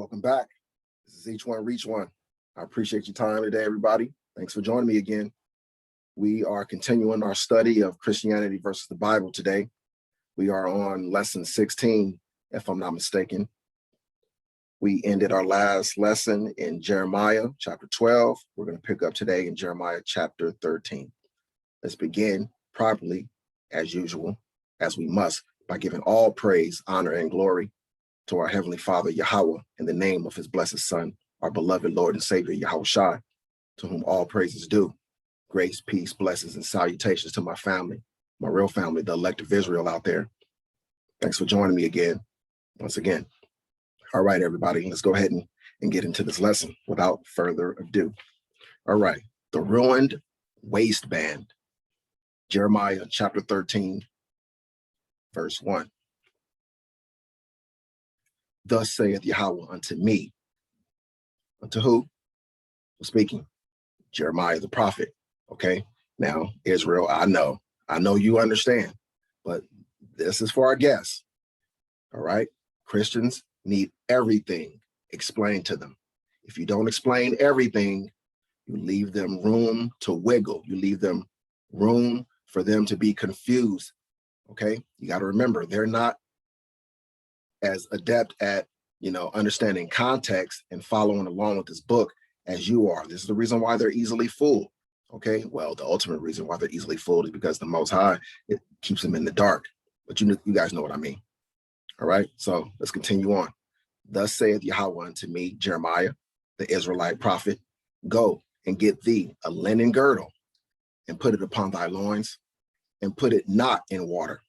Welcome back. This is Each One Reach One. I appreciate your time today, everybody. Thanks for joining me again. We are continuing our study of Christianity versus the Bible today. We are on lesson 16, if I'm not mistaken. We ended our last lesson in Jeremiah chapter 12. We're going to pick up today in Jeremiah chapter 13. Let's begin properly, as usual, as we must, by giving all praise, honor, and glory to our Heavenly Father, Yahweh, in the name of his blessed Son, our beloved Lord and Savior, Yahweh Shai, to whom all praises due. Grace, peace, blessings, and salutations to my family, my real family, the elect of Israel out there. Thanks for joining me again, once again. All right, everybody, let's go ahead and get into this lesson without further ado. All right, the ruined waistband, Jeremiah chapter 13, verse 1. Thus saith Yahweh unto me. Unto who? Speaking. Jeremiah the prophet. Okay. Now, Israel, I know you understand, but this is for our guests. All right. Christians need everything explained to them. If you don't explain everything, you leave them room to wiggle. You leave them room for them to be confused. Okay. You got to remember, they're not as adept at, understanding context and following along with this book as you are. This is the reason why they're easily fooled. Okay. Well, the ultimate reason why they're easily fooled is because the Most High, it keeps them in the dark. But you guys know what I mean. All right. So let's continue on. Thus saith Yahweh unto me, Jeremiah, the Israelite prophet, go and get thee a linen girdle and put it upon thy loins and put it not in water.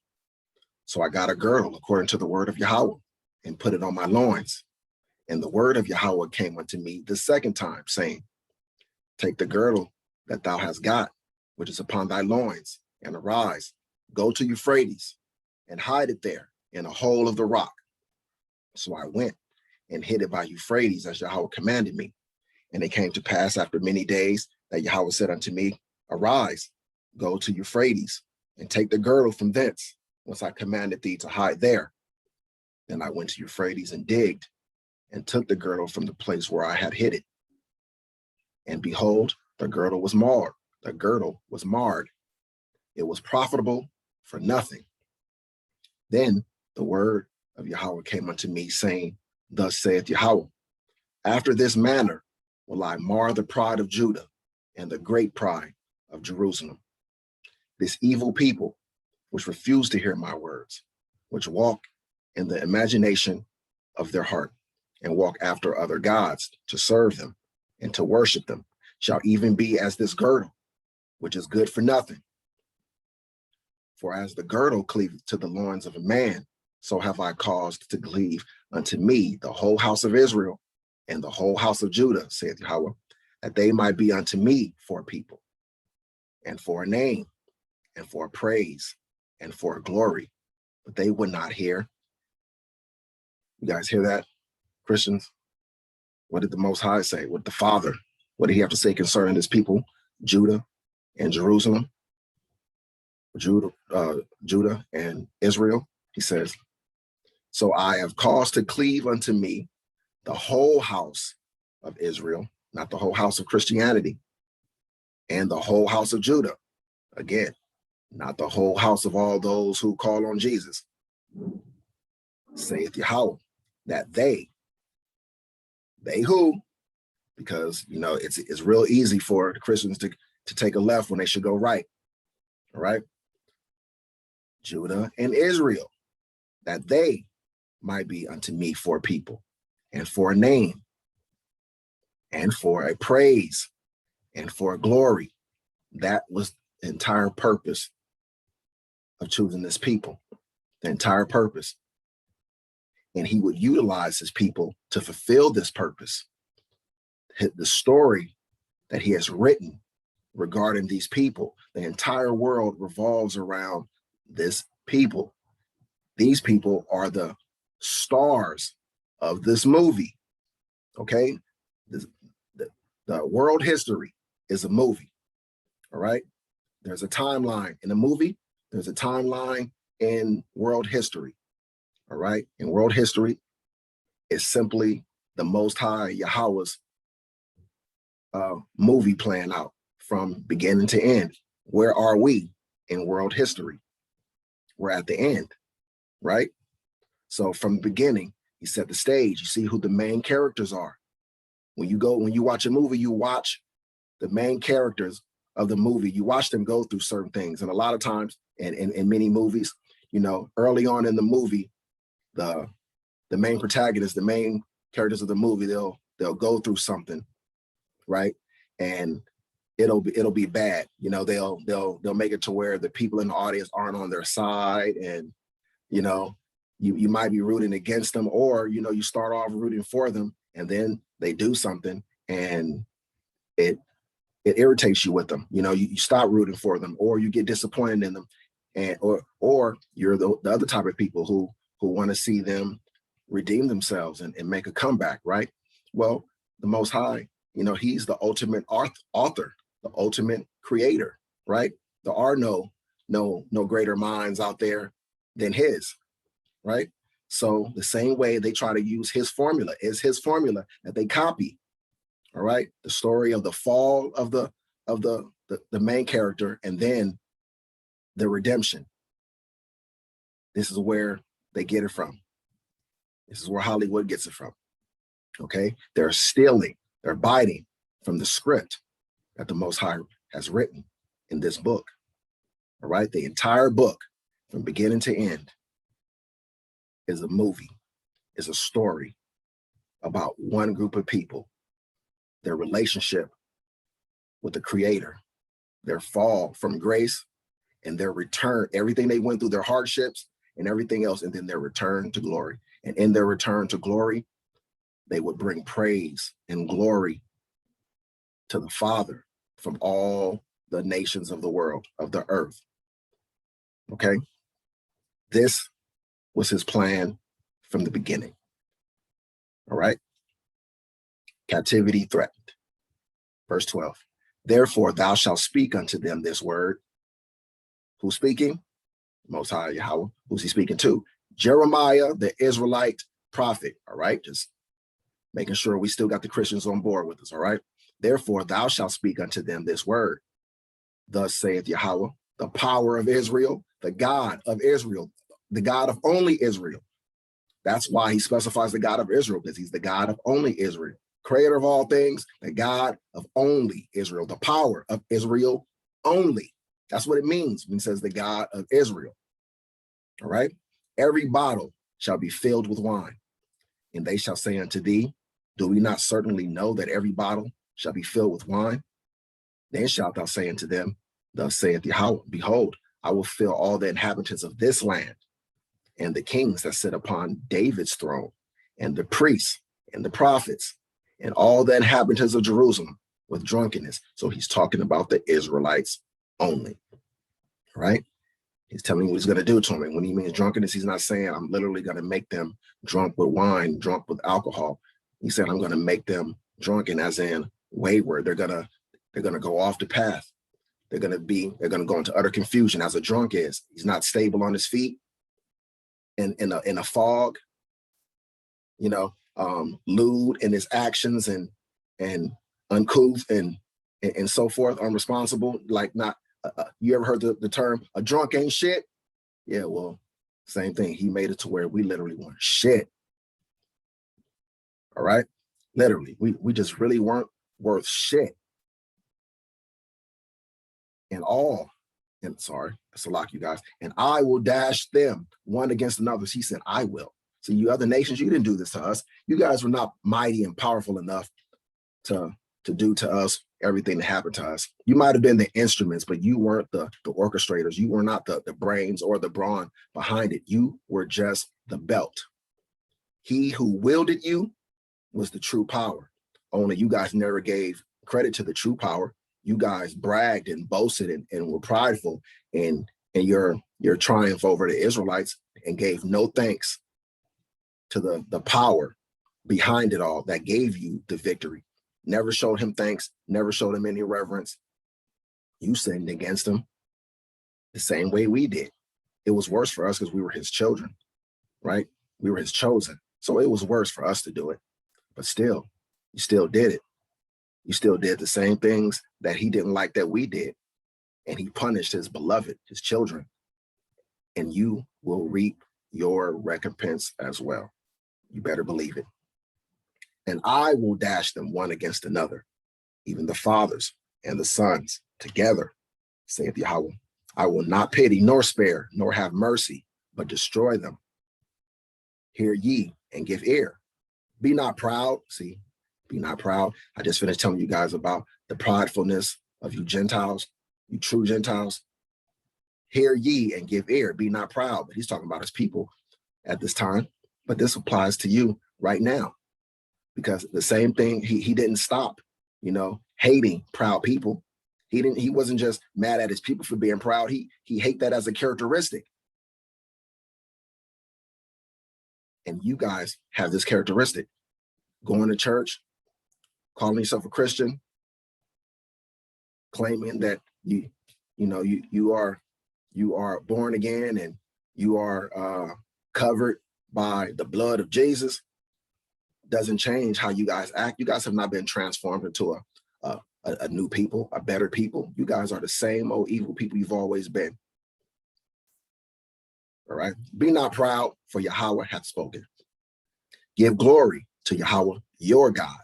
So I got a girdle according to the word of Yahweh and put it on my loins. And the word of Yahweh came unto me the second time, saying, take the girdle that thou hast got, which is upon thy loins, and arise, go to Euphrates, and hide it there in a hole of the rock. So I went and hid it by Euphrates, as Yahweh commanded me. And it came to pass after many days that Yahweh said unto me, arise, go to Euphrates, and take the girdle from thence, once I commanded thee to hide there. Then I went to Euphrates and digged, and took the girdle from the place where I had hid it. And behold, the girdle was marred. The girdle was marred. It was profitable for nothing. Then the word of Yahweh came unto me, saying, thus saith Yahweh, after this manner will I mar the pride of Judah and the great pride of Jerusalem. This evil people, which refuse to hear my words, which walk in the imagination of their heart, and walk after other gods to serve them and to worship them, shall even be as this girdle, which is good for nothing. For as the girdle cleaveth to the loins of a man, so have I caused to cleave unto me the whole house of Israel and the whole house of Judah, saith Yahweh, that they might be unto me for a people, and for a name, and for a praise, and for a glory. But they would not hear. You guys hear that, Christians? What did the Most High say? What did the Father, what did he have to say concerning his people, Judah and Jerusalem? Judah and Israel? He says, so I have caused to cleave unto me the whole house of Israel, not the whole house of Christianity, and the whole house of Judah. Again, not the whole house of all those who call on Jesus, saith Yahweh, that they who, because, it's real easy for the Christians to take a left when they should go right. All right. Judah and Israel, that they might be unto me for a people, and for a name, and for a praise, and for a glory. That was the entire purpose of choosing this people, the entire purpose. And he would utilize his people to fulfill this purpose. The story that he has written regarding these people, the entire world revolves around this people. These people are the stars of this movie. Okay. The world history is a movie. All right. There's a timeline in a movie. There's a timeline in world history. All right. In world history, it's simply the Most High Yahweh's movie playing out from beginning to end. Where are we in world history? We're at the end, right? So from the beginning, he set the stage. You see who the main characters are. When you watch a movie, you watch the main characters of the movie. You watch them go through certain things. And a lot of times in many movies, you know, early on in the movie, the main protagonist, the main characters of the movie, they'll go through something, right? And it'll be bad. You know, they'll make it to where the people in the audience aren't on their side, and you know, you might be rooting against them, or you know, you start off rooting for them, and then they do something, and it irritates you with them. You know, you stop rooting for them, or you get disappointed in them, and or you're the other type of people who want to see them redeem themselves and make a comeback, right? Well, the Most High, you know, he's the ultimate author, the ultimate creator, right? There are no greater minds out there than his, right? So the same way they try to use his formula is his formula that they copy. All right. The story of the fall of the main character, and then the redemption. This is where they get it from. This is where Hollywood gets it from. Okay. They're stealing, they're biting from the script that the Most High has written in this book. All right. The entire book from beginning to end is a movie, is a story about one group of people, their relationship with the Creator, their fall from grace, and their return, everything they went through, their hardships and everything else, and then their return to glory. And in their return to glory, they would bring praise and glory to the Father from all the nations of the world, of the earth. Okay? This was his plan from the beginning. All right? Captivity threatened. Verse 12. Therefore, thou shalt speak unto them this word. Who's speaking? Most High Yahweh. Who's he speaking to? Jeremiah, the Israelite prophet. All right? Just making sure we still got the Christians on board with us. All right? Therefore, thou shalt speak unto them this word. Thus saith Yahweh, the power of Israel, the God of Israel, the God of only Israel. That's why he specifies the God of Israel, because he's the God of only Israel. Creator of all things, the God of only Israel, the power of Israel only. That's what it means when it says the God of Israel. All right. Every bottle shall be filled with wine, and they shall say unto thee, do we not certainly know that every bottle shall be filled with wine? Then shalt thou say unto them, thus saith Yahweh, behold, I will fill all the inhabitants of this land, and the kings that sit upon David's throne, and the priests and the prophets, and all the inhabitants of Jerusalem with drunkenness. So he's talking about the Israelites only, right? He's telling you what he's going to do to them. And when he means drunkenness, he's not saying I'm literally going to make them drunk with wine, drunk with alcohol. He said I'm going to make them drunken, as in wayward. They're gonna go off the path. They're gonna go into utter confusion, as a drunk is. He's not stable on his feet. In a fog, you know, lewd in his actions, and uncouth and so forth, unresponsible. Like, not you ever heard the term a drunk ain't shit? Yeah, well, same thing. He made it to where we literally weren't shit. All right, literally, we just really weren't worth shit. And sorry, it's a lock, you guys. And I will dash them one against another. He said, I will. So you other nations, you didn't do this to us. You guys were not mighty and powerful enough to do to us everything that happened to us. You might have been the instruments, but you weren't the orchestrators. You were not the brains or the brawn behind it. You were just the belt. He who wielded you was the true power. Only you guys never gave credit to the true power. You guys bragged and boasted and were prideful in your triumph over the Israelites, and gave no thanks to the power behind it all that gave you the victory. Never showed him thanks, never showed him any reverence. You sinned against him the same way we did. It was worse for us because we were his children, right? We were his chosen. So it was worse for us to do it. But still, you still did it. You still did the same things that he didn't like that we did. And he punished his beloved, his children. And you will reap your recompense as well. You better believe it. And I will dash them one against another, even the fathers and the sons together, saith Yahweh. I will not pity nor spare, nor have mercy, but destroy them. Hear ye and give ear. Be not proud. See, be not proud. I just finished telling you guys about the pridefulness of you Gentiles, you true Gentiles. Hear ye and give ear. Be not proud. But he's talking about his people at this time. But this applies to you right now, because the same thing, he didn't stop, hating proud people. He wasn't just mad at his people for being proud. He hate that as a characteristic. And you guys have this characteristic: going to church, calling yourself a Christian, claiming that you are born again and you are covered by the blood of Jesus. Doesn't change how you guys act. You guys have not been transformed into a new people, a better people. You guys are the same old evil people you've always been. All right. Be not proud, for Yahweh hath spoken. Give glory to Yahweh, your God,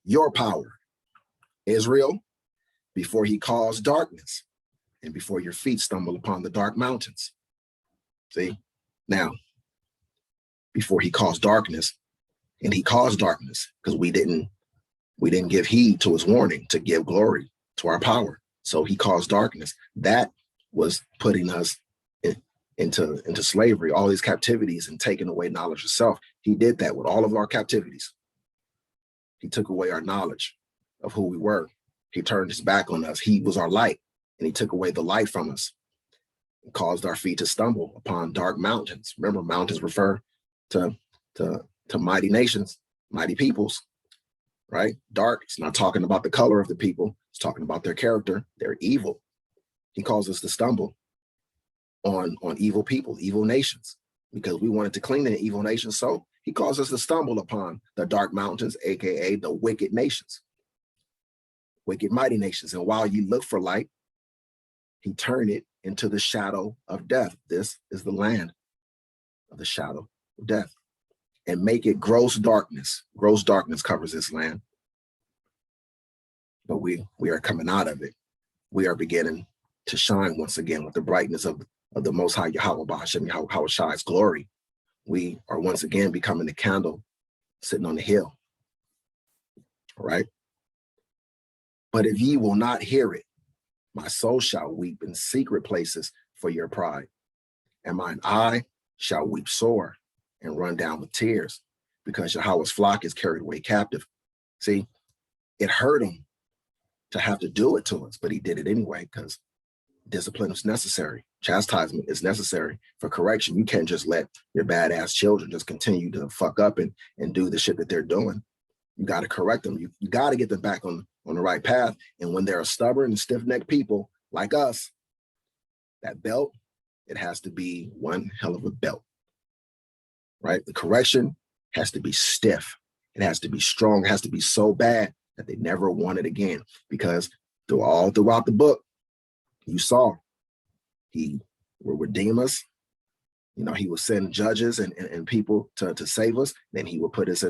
your power. Israel, before he caused darkness and before your feet stumble upon the dark mountains. See, now, before he caused darkness, and he caused darkness because we didn't give heed to his warning to give glory to our power. So he caused darkness. That was putting us into slavery, all these captivities, and taking away knowledge of self. He did that with all of our captivities. He took away our knowledge of who we were. He turned his back on us. He was our light, and he took away the light from us and caused our feet to stumble upon dark mountains. Remember, mountains refer to mighty nations, mighty peoples, right? Dark, it's not talking about the color of the people. It's talking about their character. They're evil. He calls us to stumble on evil people, evil nations, because we wanted to clean the evil nations. So he calls us to stumble upon the dark mountains, aka the wicked nations, wicked mighty nations. And while you look for light, he turned it into the shadow of death. This is the land of the shadow of death. And make it gross darkness. Gross darkness covers this land. But we are coming out of it. We are beginning to shine once again with the brightness of the Most High Yahweh Ba'ashem, Yahweh Shai's glory. We are once again becoming the candle sitting on the hill. All right. But if ye will not hear it, my soul shall weep in secret places for your pride, and mine eye shall weep sore and run down with tears, because Yahweh's flock is carried away captive. See, it hurt him to have to do it to us, but he did it anyway, because discipline is necessary. Chastisement is necessary for correction. You can't just let your badass children just continue to fuck up and do the shit that they're doing. You got to correct them. You got to get them back on the right path. And when they're a stubborn and stiff-necked people like us, that belt, it has to be one hell of a belt, right? The correction has to be stiff. It has to be strong. It has to be so bad that they never want it again. Because throughout the book, you saw he will redeem us. He will send judges and people to save us. Then he will put us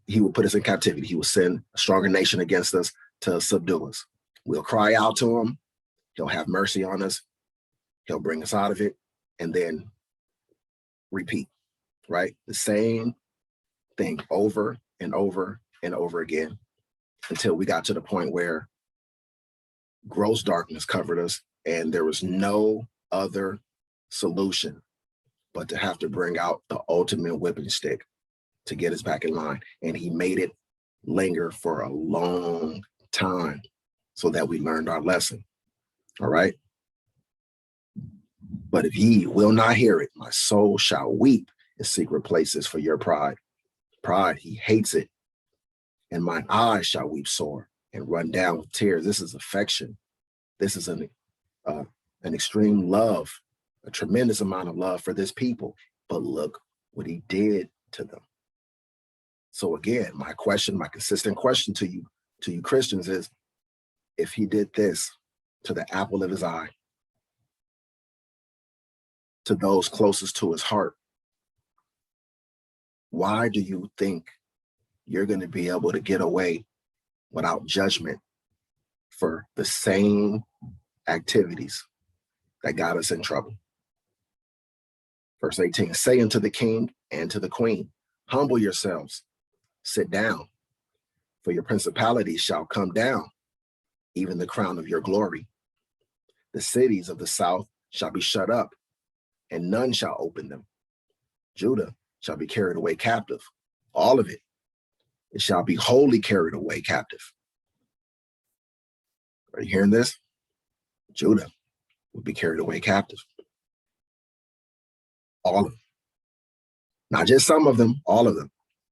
he will put us in captivity. He will send a stronger nation against us to subdue us. We'll cry out to him. He'll have mercy on us. He'll bring us out of it, and then repeat, right? The same thing over and over and over again until we got to the point where gross darkness covered us and there was no other solution but to have to bring out the ultimate whipping stick to get us back in line. And he made it linger for a long time so that we learned our lesson. All right. But if ye will not hear it, my soul shall weep in secret places for your pride. Pride, he hates it. And mine eyes shall weep sore and run down with tears. This is affection. This is an extreme love, a tremendous amount of love for this people. But look what he did to them. So again, my consistent question to you Christians is, if he did this to the apple of his eye, to those closest to his heart, why do you think you're going to be able to get away without judgment for the same activities that got us in trouble? Verse 18, say unto the king and to the queen, humble yourselves, sit down, for your principalities shall come down, even the crown of your glory. The cities of the south shall be shut up, and none shall open them. Judah shall be carried away captive, all of it. It shall be wholly carried away captive. Are you hearing this? Judah will be carried away captive. All of them. Not just some of them, all of them.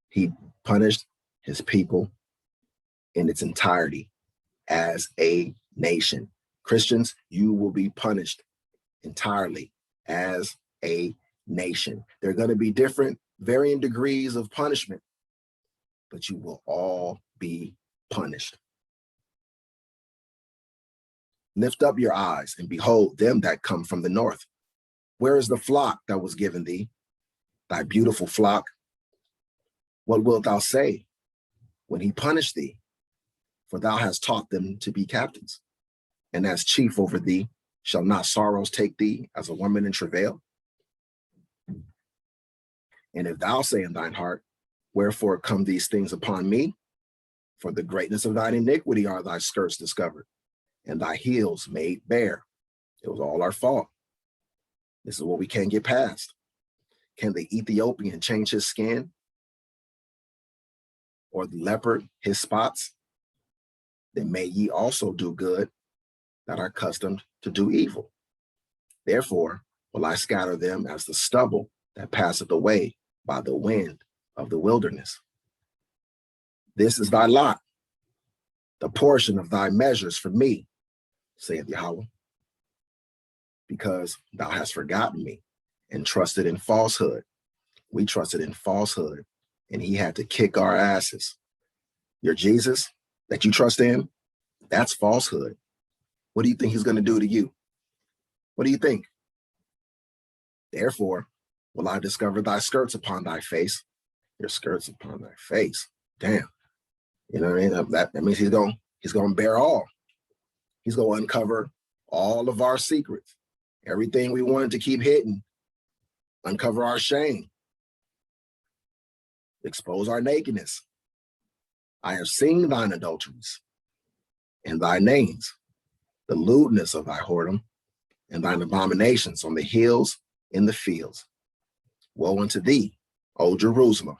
He punished his people in its entirety as a nation. Christians, you will be punished entirely as a nation. There are going to be different, varying degrees of punishment, but you will all be punished. Lift up your eyes and behold them that come from the north. Where is the flock that was given thee, thy beautiful flock? What wilt thou say when he punished thee? For thou hast taught them to be captains, and as chief over thee shall not sorrows take thee as a woman in travail? And if thou say in thine heart, wherefore come these things upon me? For the greatness of thine iniquity are thy skirts discovered, and thy heels made bare. It was all our fault. This is what we can't get past. Can the Ethiopian change his skin? Or the leopard his spots? Then may ye also do good that are accustomed to do evil. Therefore will I scatter them as the stubble that passeth away by the wind of the wilderness. This is thy lot, the portion of thy measures for me, saith Yahweh, because thou hast forgotten me and trusted in falsehood. We trusted in falsehood, and he had to kick our asses. Your Jesus that you trust in, that's falsehood. What do you think he's going to do to you? What do you think? Therefore will I discover thy skirts upon thy face. Your skirts upon thy face. Damn. You know what I mean? That means he's going to bear all. He's going to uncover all of our secrets. Everything we wanted to keep hidden. Uncover our shame. Expose our nakedness. I have seen thine adulteries and thy names, the lewdness of thy whoredom and thine abominations on the hills in the fields. Woe unto thee, O Jerusalem!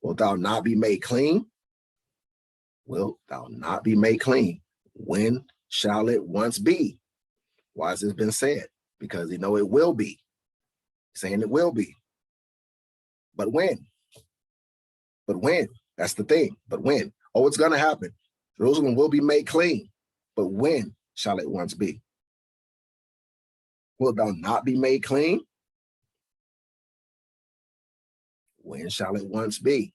Wilt thou not be made clean? Wilt thou not be made clean? When shall it once be? Why has this been said? Because you know it will be. Saying it will be. But when? But when? That's the thing. But when? Oh, it's going to happen. Jerusalem will be made clean. But when shall it once be? Wilt thou not be made clean? When shall it once be?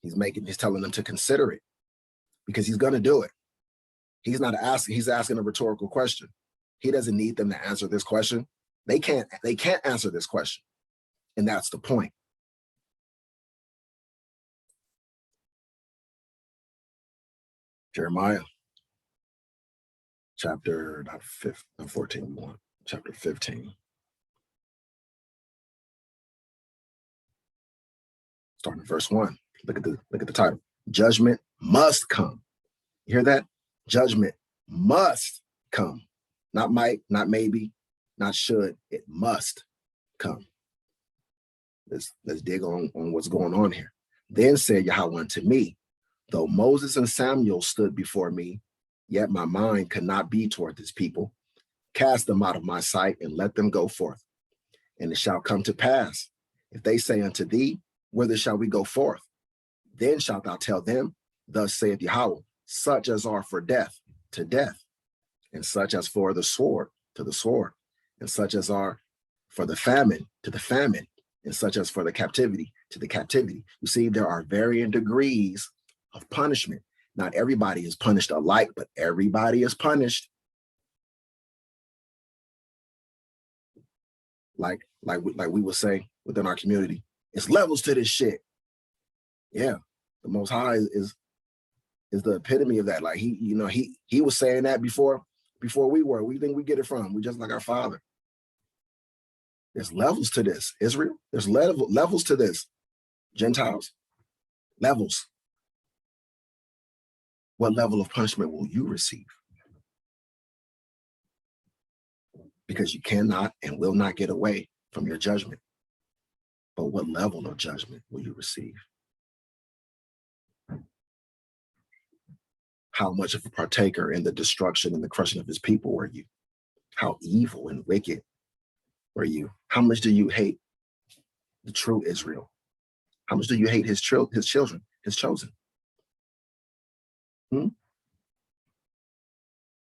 He's telling them to consider it because he's going to do it. He's asking a rhetorical question. He doesn't need them to answer this question. They can't answer this question. And that's the point. Jeremiah chapter 15. Starting at verse 1. Look at the title. Judgment must come. You hear that? Judgment must come. Not might, not maybe, not should. It must come. Let's dig on what's going on here. Then said Yahweh unto me, though Moses and Samuel stood before me, yet my mind could not be toward this people. Cast them out of my sight and let them go forth. And it shall come to pass, if they say unto thee, whither shall we go forth? Then shalt thou tell them, thus saith Yahweh, such as are for death, to death, and such as for the sword, to the sword, and such as are for the famine, to the famine, and such as for the captivity, to the captivity. You see, there are varying degrees of punishment. Not everybody is punished alike, but everybody is punished. Like we would say within our community, it's levels to this shit. Yeah, the Most High is the epitome of that. Like he was saying that before we were. We think we get it from. We just like our Father. There's levels to this, Israel. There's levels to this, Gentiles. Levels. What level of punishment will you receive? Because you cannot and will not get away from your judgment. But what level of judgment will you receive? How much of a partaker in the destruction and the crushing of his people were you? How evil and wicked were you? How much do you hate the true Israel? How much do you hate his children, his chosen?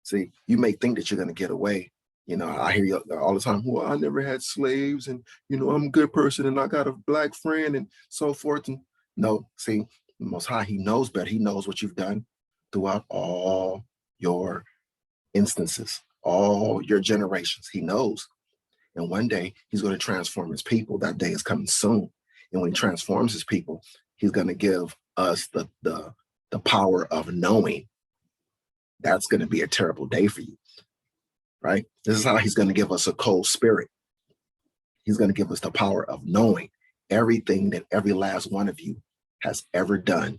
See, you may think that you're going to get away. I hear you all the time. Well, I never had slaves, and I'm a good person, and I got a black friend, and so forth. And no, see, the Most High, he knows better. He knows what you've done throughout all your instances, all your generations. He knows. And one day he's going to transform his people. That day is coming soon. And when he transforms his people, he's going to give us the power of knowing. That's going to be a terrible day for you, right? This is how he's going to give us a cold spirit. He's going to give us the power of knowing everything that every last one of you has ever done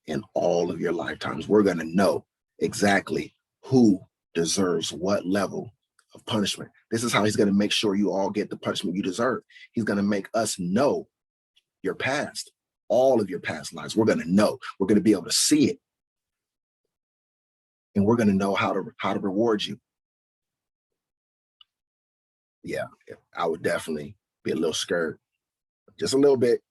in all of your lifetimes. We're going to know exactly who deserves what level of punishment. This is how he's going to make sure you all get the punishment you deserve. He's going to make us know your past, all of your past lives. We're going to know. We're going to be able to see it. And we're going to know how to reward you. Yeah, I would definitely be a little scared. Just a little bit.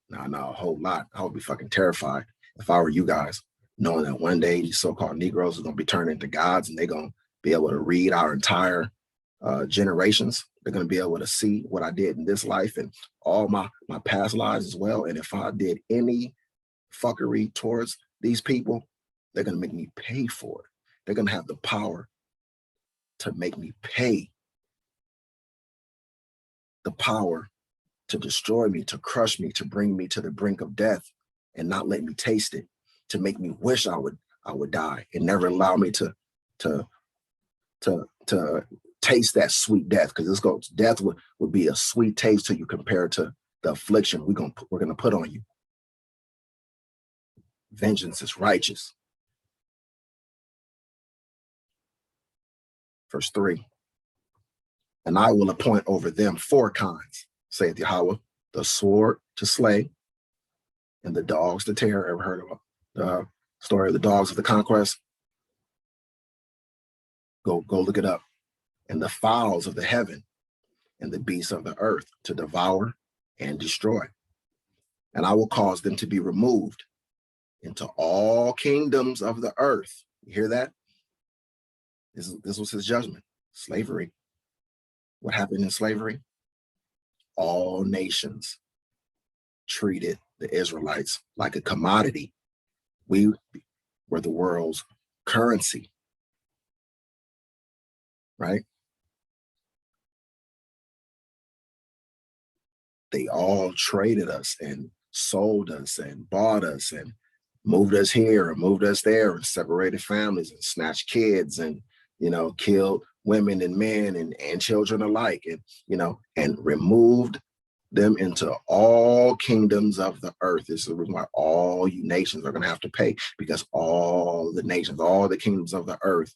No, a whole lot. I would be fucking terrified if I were you guys, knowing that one day these so-called Negroes are going to be turned into gods, and they're going to be able to read our entire generations. They're going to be able to see what I did in this life and all my past lives as well. And if I did any fuckery towards these people, they're going to make me pay for it. They're going to have the power to make me pay. The power to destroy me, to crush me, to bring me to the brink of death and not let me taste it, to make me wish I would die and never allow me to taste that sweet death, because death would be a sweet taste to you compared to the affliction we're gonna put on you. Vengeance is righteous. Verse 3. And I will appoint over them 4 kinds, saith Yahweh, the sword to slay, and the dogs to tear. Ever heard of the story of the dogs of the conquest? Go look it up. And the fowls of the heaven and the beasts of the earth to devour and destroy. And I will cause them to be removed into all kingdoms of the earth. You hear that? This was his judgment. Slavery. What happened in slavery? All nations treated the Israelites like a commodity. We were the world's currency, right? They all traded us and sold us and bought us and moved us here and moved us there and separated families and snatched kids and, killed women and men and children alike, and removed them into all kingdoms of the earth. This is the reason why all you nations are going to have to pay, because all the nations, all the kingdoms of the earth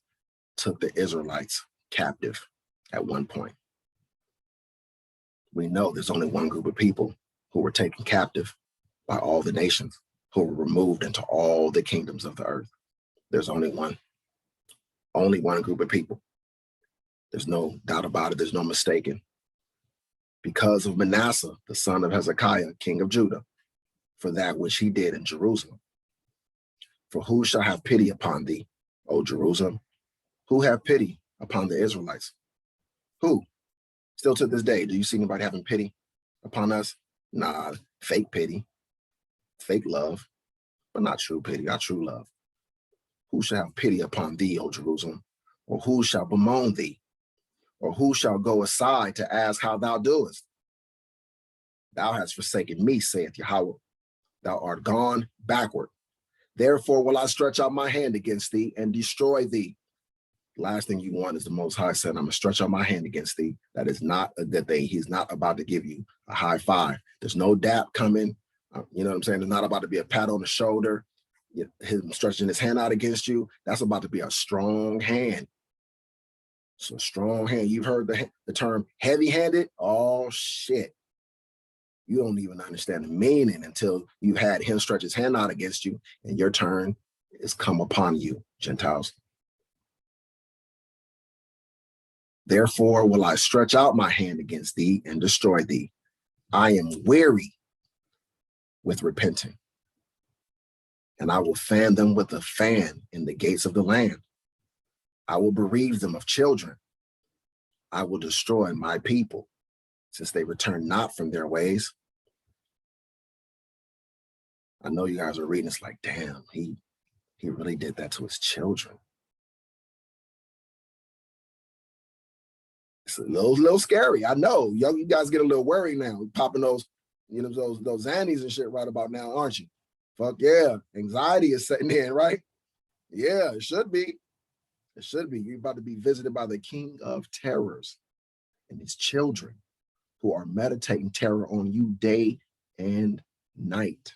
took the Israelites captive at one point. We know there's only one group of people who were taken captive by all the nations, who were removed into all the kingdoms of the earth. There's only one group of people. There's no doubt about it. There's no mistaking. Because of Manasseh, the son of Hezekiah, king of Judah, for that which he did in Jerusalem. For who shall have pity upon thee, O Jerusalem? Who have pity upon the Israelites? Who? Still to this day, do you see anybody having pity upon us? Nah, fake pity, fake love, but not true pity, not true love. Who shall have pity upon thee, O Jerusalem? Or who shall bemoan thee? Or who shall go aside to ask how thou doest? Thou hast forsaken me, saith Yahweh. Thou art gone backward. Therefore will I stretch out my hand against thee and destroy thee. Last thing you want is the Most High said, I'm going to stretch out my hand against thee. That is not a good thing. He's not about to give you a high five. There's no dap coming. You know what I'm saying? There's not about to be a pat on the shoulder, him stretching his hand out against you. That's about to be a strong hand. So strong hand. You've heard the term heavy-handed? Oh, shit. You don't even understand the meaning until you've had him stretch his hand out against you and your turn is come upon you, Gentiles. Therefore will I stretch out my hand against thee and destroy thee. I am weary with repenting, and I will fan them with a fan in the gates of the land. I will bereave them of children. I will destroy my people, since they return not from their ways. I know you guys are reading, it's like, damn, he really did that to his children. It's a little scary. I know. You guys get a little worried now, popping those, those zannies and shit right about now, aren't you? Fuck yeah. Anxiety is setting in, right? Yeah, it should be. It should be. You're about to be visited by the King of Terrors and his children who are meditating terror on you day and night.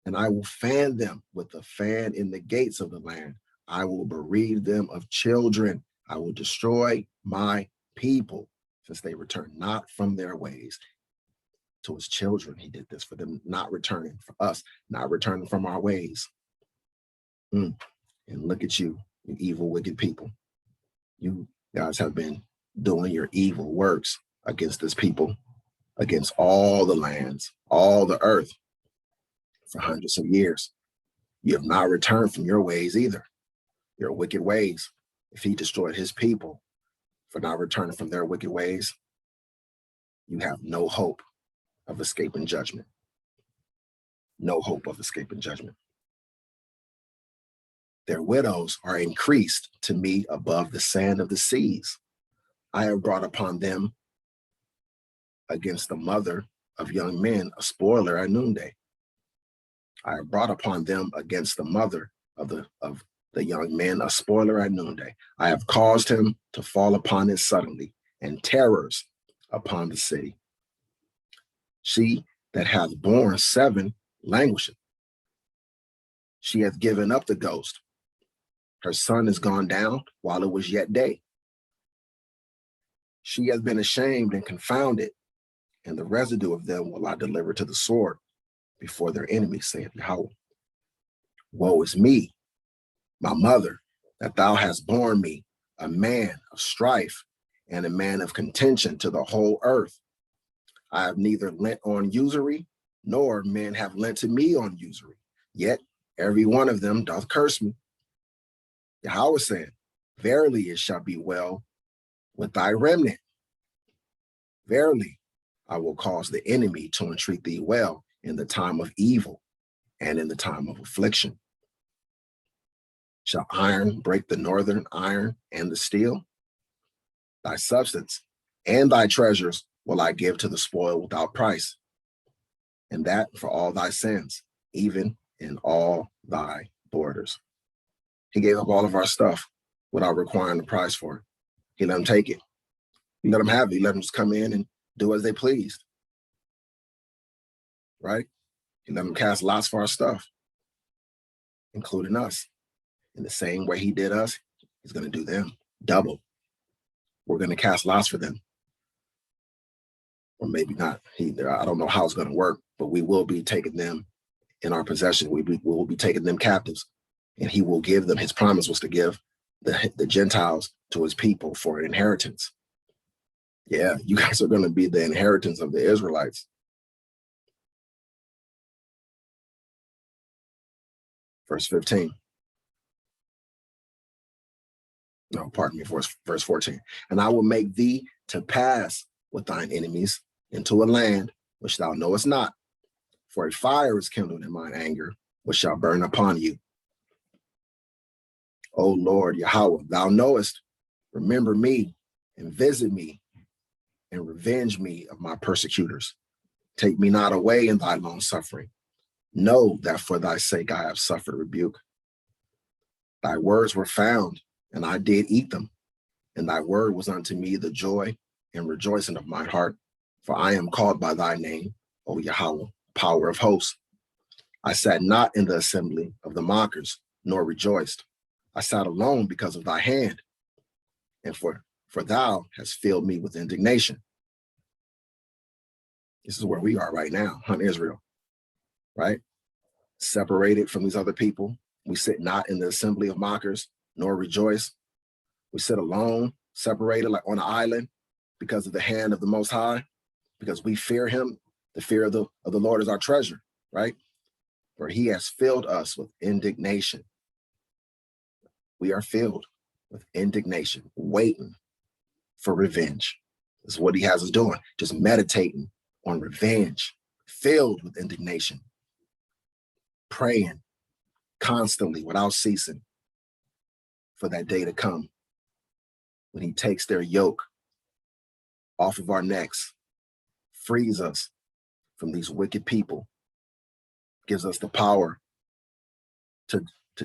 And I will fan them with a fan in the gates of the land. I will bereave them of children. I will destroy my people, since they return not from their ways. To his children, he did this, for them not returning, for us not returning from our ways. And look at you, you evil, wicked people. You guys have been doing your evil works against this people, against all the lands, all the earth, for hundreds of years. You have not returned from your ways either, your wicked ways. If he destroyed his people for not returning from their wicked ways, you have no hope of escaping judgment. No hope of escaping judgment. Their widows are increased to me above the sand of the seas. I have brought upon them against the mother of young men a spoiler at noonday. I have brought upon them against the mother of the young men a spoiler at noonday. I have caused him to fall upon it suddenly, and terrors upon the city. She that hath borne 7 languisheth. She hath given up the ghost. Her son is gone down while it was yet day. She hath been ashamed and confounded, and the residue of them will I deliver to the sword before their enemies, saith Yahweh. Woe is me, my mother, that thou hast borne me, a man of strife and a man of contention to the whole earth. I have neither lent on usury, nor men have lent to me on usury. Yet every one of them doth curse me. Yahweh said, verily it shall be well with thy remnant. Verily, I will cause the enemy to entreat thee well in the time of evil and in the time of affliction. Shall iron break the northern iron and the steel? Thy substance and thy treasures will I give to the spoil without price, and that for all thy sins, even in all thy borders. He gave up all of our stuff without requiring a price for it. He let them take it. He let them have it. He let them just come in and do as they pleased, right? He let them cast lots for our stuff, including us. In the same way he did us, he's going to do them double. We're going to cast lots for them. Or maybe not. I don't know how it's going to work, but we will be taking them in our possession. We will be taking them captives, and he will give them. His promise was to give the Gentiles to his people for an inheritance. Yeah, you guys are going to be the inheritance of the Israelites. Verse 15. No, pardon me, verse 14. And I will make thee to pass with thine enemies into a land which thou knowest not. For a fire is kindled in mine anger, which shall burn upon you. O Lord Yahweh, thou knowest, remember me and visit me and revenge me of my persecutors. Take me not away in thy long suffering. Know that for thy sake I have suffered rebuke. Thy words were found, and I did eat them, and thy word was unto me the joy and rejoicing of mine heart. For I am called by thy name, O Yahweh, power of hosts. I sat not in the assembly of the mockers, nor rejoiced. I sat alone because of thy hand, and for thou hast filled me with indignation. This is where we are right now, Israel, right? Separated from these other people. We sit not in the assembly of mockers, nor rejoice. We sit alone, separated like on an island because of the hand of the Most High, because we fear him. The fear of the Lord is our treasure, right? For he has filled us with indignation. We are filled with indignation, waiting for revenge. This is what he has us doing, just meditating on revenge, filled with indignation, praying constantly without ceasing for that day to come when he takes their yoke off of our necks, frees us from these wicked people, gives us the power to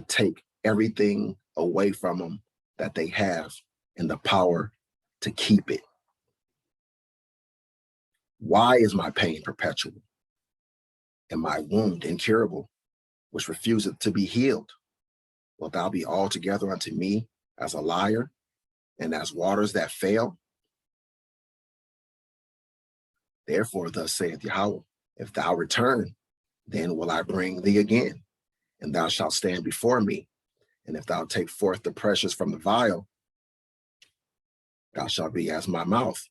take everything away from them that they have and the power to keep it. Why is my pain perpetual and my wound incurable, which refuseth to be healed? Wilt thou be altogether unto me as a liar and as waters that fail? Therefore, thus saith Yahweh, if thou return, then will I bring thee again, and thou shalt stand before me. And if thou take forth the precious from the vial, thou shalt be as my mouth.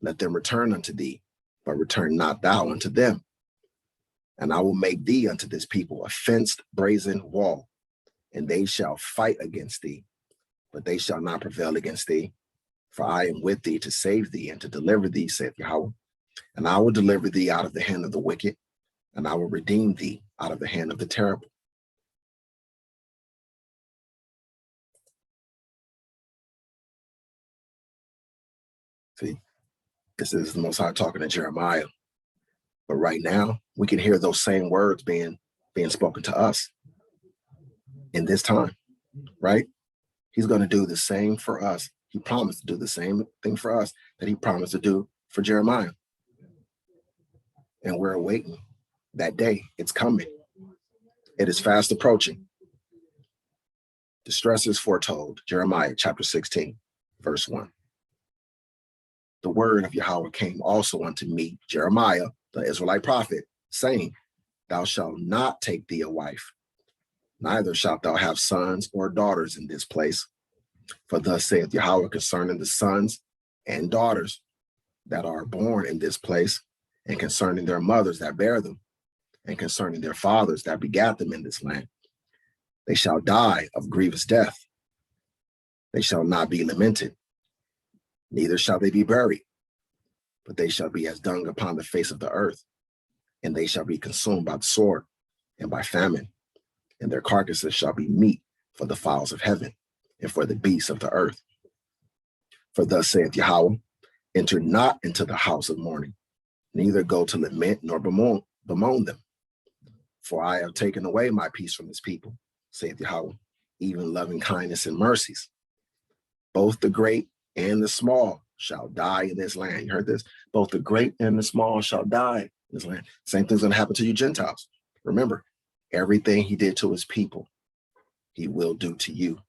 Let them return unto thee, but return not thou unto them. And I will make thee unto this people a fenced brazen wall, and they shall fight against thee, but they shall not prevail against thee. For I am with thee to save thee and to deliver thee, saith Yahweh. And I will deliver thee out of the hand of the wicked, and I will redeem thee out of the hand of the terrible. See, this is the Most High talking to Jeremiah. But right now, we can hear those same words being spoken to us in this time, right? He's going to do the same for us. He promised to do the same thing for us that he promised to do for Jeremiah. And we're awaiting that day. It's coming. It is fast approaching. Distress is foretold. Jeremiah chapter 16, verse 1. The word of Yahweh came also unto me, Jeremiah, the Israelite prophet, saying, thou shalt not take thee a wife, neither shalt thou have sons or daughters in this place. For thus saith Yahweh concerning the sons and daughters that are born in this place, and concerning their mothers that bear them, and concerning their fathers that begat them in this land. They shall die of grievous death. They shall not be lamented, neither shall they be buried, but they shall be as dung upon the face of the earth, and they shall be consumed by the sword and by famine, and their carcasses shall be meat for the fowls of heaven and for the beasts of the earth. For thus saith Yahweh, enter not into the house of mourning, neither go to lament nor bemoan them. For I have taken away my peace from this people, saith Yahweh, even loving kindness and mercies. Both the great and the small shall die in this land. You heard this? Both the great and the small shall die in this land. Same thing's going to happen to you Gentiles. Remember, everything he did to his people, he will do to you.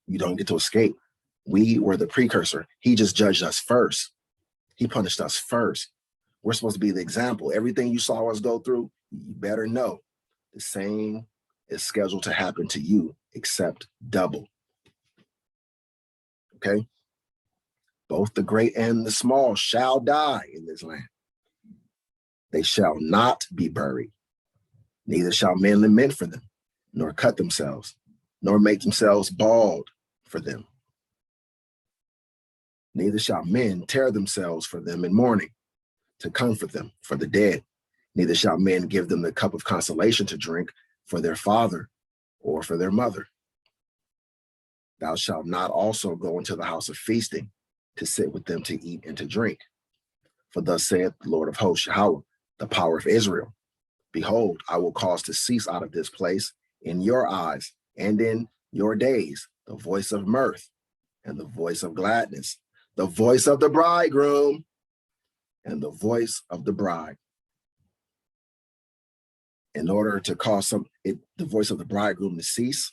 You don't get to escape. We were the precursor. He just judged us first. He punished us first. We're supposed to be the example. Everything you saw us go through, you better know the same is scheduled to happen to you, except double. Okay? Both the great and the small shall die in this land. They shall not be buried, neither shall men lament for them, nor cut themselves, nor make themselves bald for them. Neither shall men tear themselves for them in mourning, to comfort them for the dead. Neither shall men give them the cup of consolation to drink for their father or for their mother. Thou shalt not also go into the house of feasting to sit with them to eat and to drink. For thus saith the Lord of hosts, Yahweh, the power of Israel, behold, I will cause to cease out of this place in your eyes and in your days the voice of mirth and the voice of gladness, the voice of the bridegroom and the voice of the bride. In order to cause the voice of the bridegroom to cease,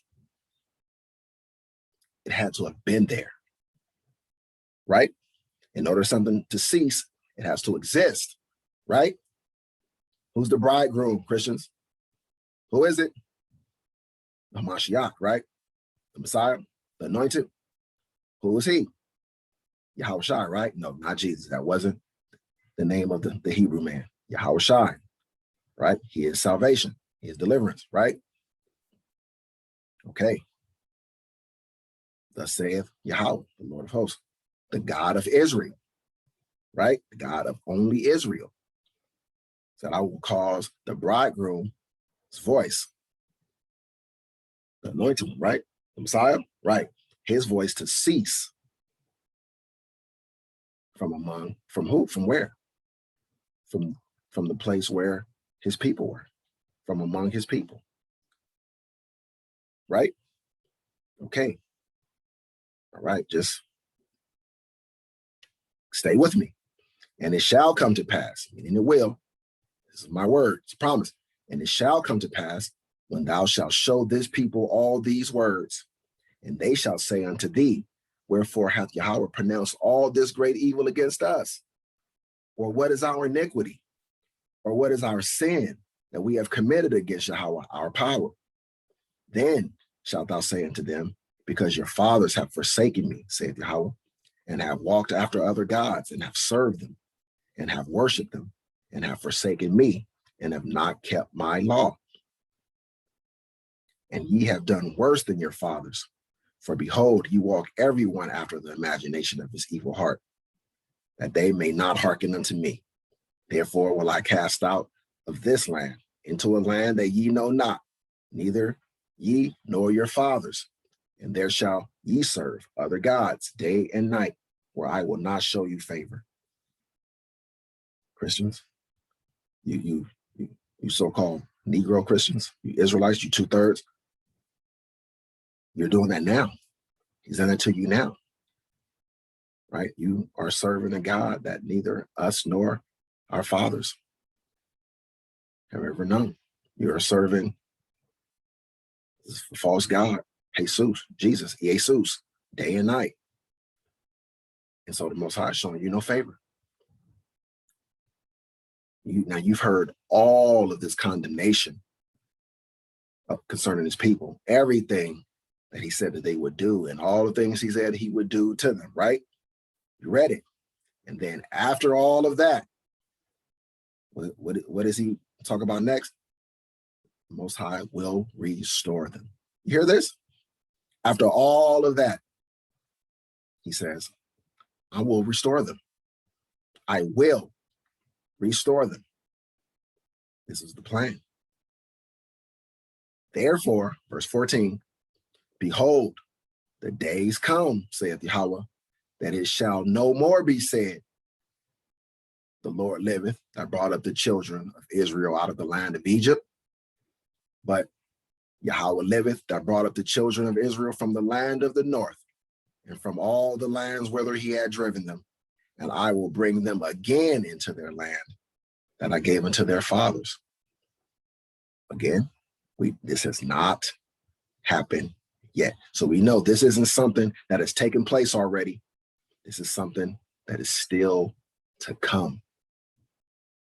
it had to have been there, right? In order for something to cease, it has to exist, right? Who's the bridegroom, Christians? Who is it? The Mashiach, right? The Messiah, the anointed. Who is he? Yahweh Shai, right? No, not Jesus. That wasn't the name of the Hebrew man. Yahweh Shai, right? He is salvation. He is deliverance, right? Okay. Thus saith Yahweh, the Lord of hosts, the God of Israel, right? The God of only Israel. Said, I will cause the bridegroom's voice, the anointed one, right? The Messiah, right? His voice to cease from who? From where? From the place where his people were, from among his people, right? Okay. All right, just stay with me. And it shall come to pass, meaning it will. This is my word, it's a promise. And it shall come to pass when thou shalt show this people all these words, and they shall say unto thee, wherefore hath Yahweh pronounced all this great evil against us? Or what is our iniquity? Or what is our sin that we have committed against Yahweh, our power? Then shalt thou say unto them, because your fathers have forsaken me, saith Yahweh, and have walked after other gods, and have served them, and have worshipped them, and have forsaken me, and have not kept my law. And ye have done worse than your fathers. For behold, ye walk every one after the imagination of his evil heart, that they may not hearken unto me. Therefore will I cast out of this land into a land that ye know not, neither ye nor your fathers. And there shall ye serve other gods day and night, where I will not show you favor. Christians, you so-called Negro Christians, you Israelites, you 2/3, you're doing that now. He's done it to you now, right? You are serving a God that neither us nor our fathers have ever known. You are serving this false God, Jesus, day and night. And so the Most High is showing you no favor. Now you've heard all of this condemnation concerning his people, everything that he said that they would do, and all the things he said he would do to them, right? You read it. And then after all of that, what does he talk about next? The Most High will restore them. You hear this? After all of that, he says, I will restore them. I will restore them. This is the plan. Therefore, verse 14, behold, the days come, saith Yahweh, that it shall no more be said, the Lord liveth, that brought up the children of Israel out of the land of Egypt. But Yahweh liveth, that brought up the children of Israel from the land of the north, and from all the lands whither he had driven them. And I will bring them again into their land that I gave unto their fathers. Again, this has not happened yet. So we know this isn't something that has taken place already. This is something that is still to come.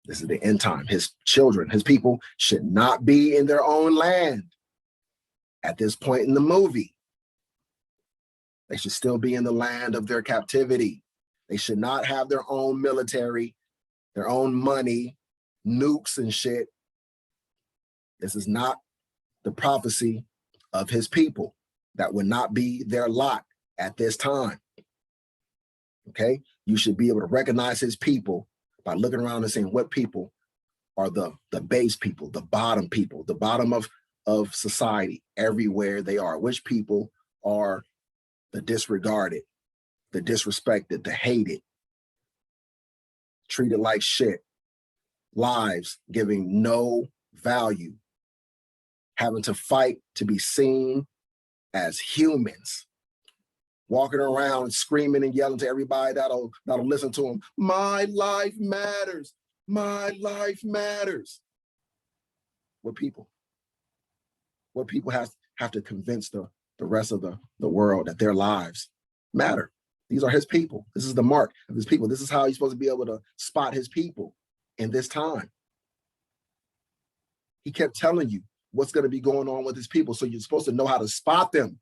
This is the end time. His children, his people should not be in their own land at this point in the movie. They should still be in the land of their captivity. They should not have their own military, their own money, nukes and shit. This is not the prophecy of his people. That would not be their lot at this time. Okay? You should be able to recognize his people by looking around and seeing what people are the base people, the bottom of society everywhere they are. Which people are the disregarded, the disrespected, the hated, treated like shit, lives giving no value, having to fight to be seen as humans, walking around screaming and yelling to everybody that'll listen to them. My life matters. My life matters. What people? What people have to convince the rest of the world that their lives matter. These are his people. This is the mark of his people. This is how he's supposed to be able to spot his people in this time. He kept telling you what's going to be going on with his people. So you're supposed to know how to spot them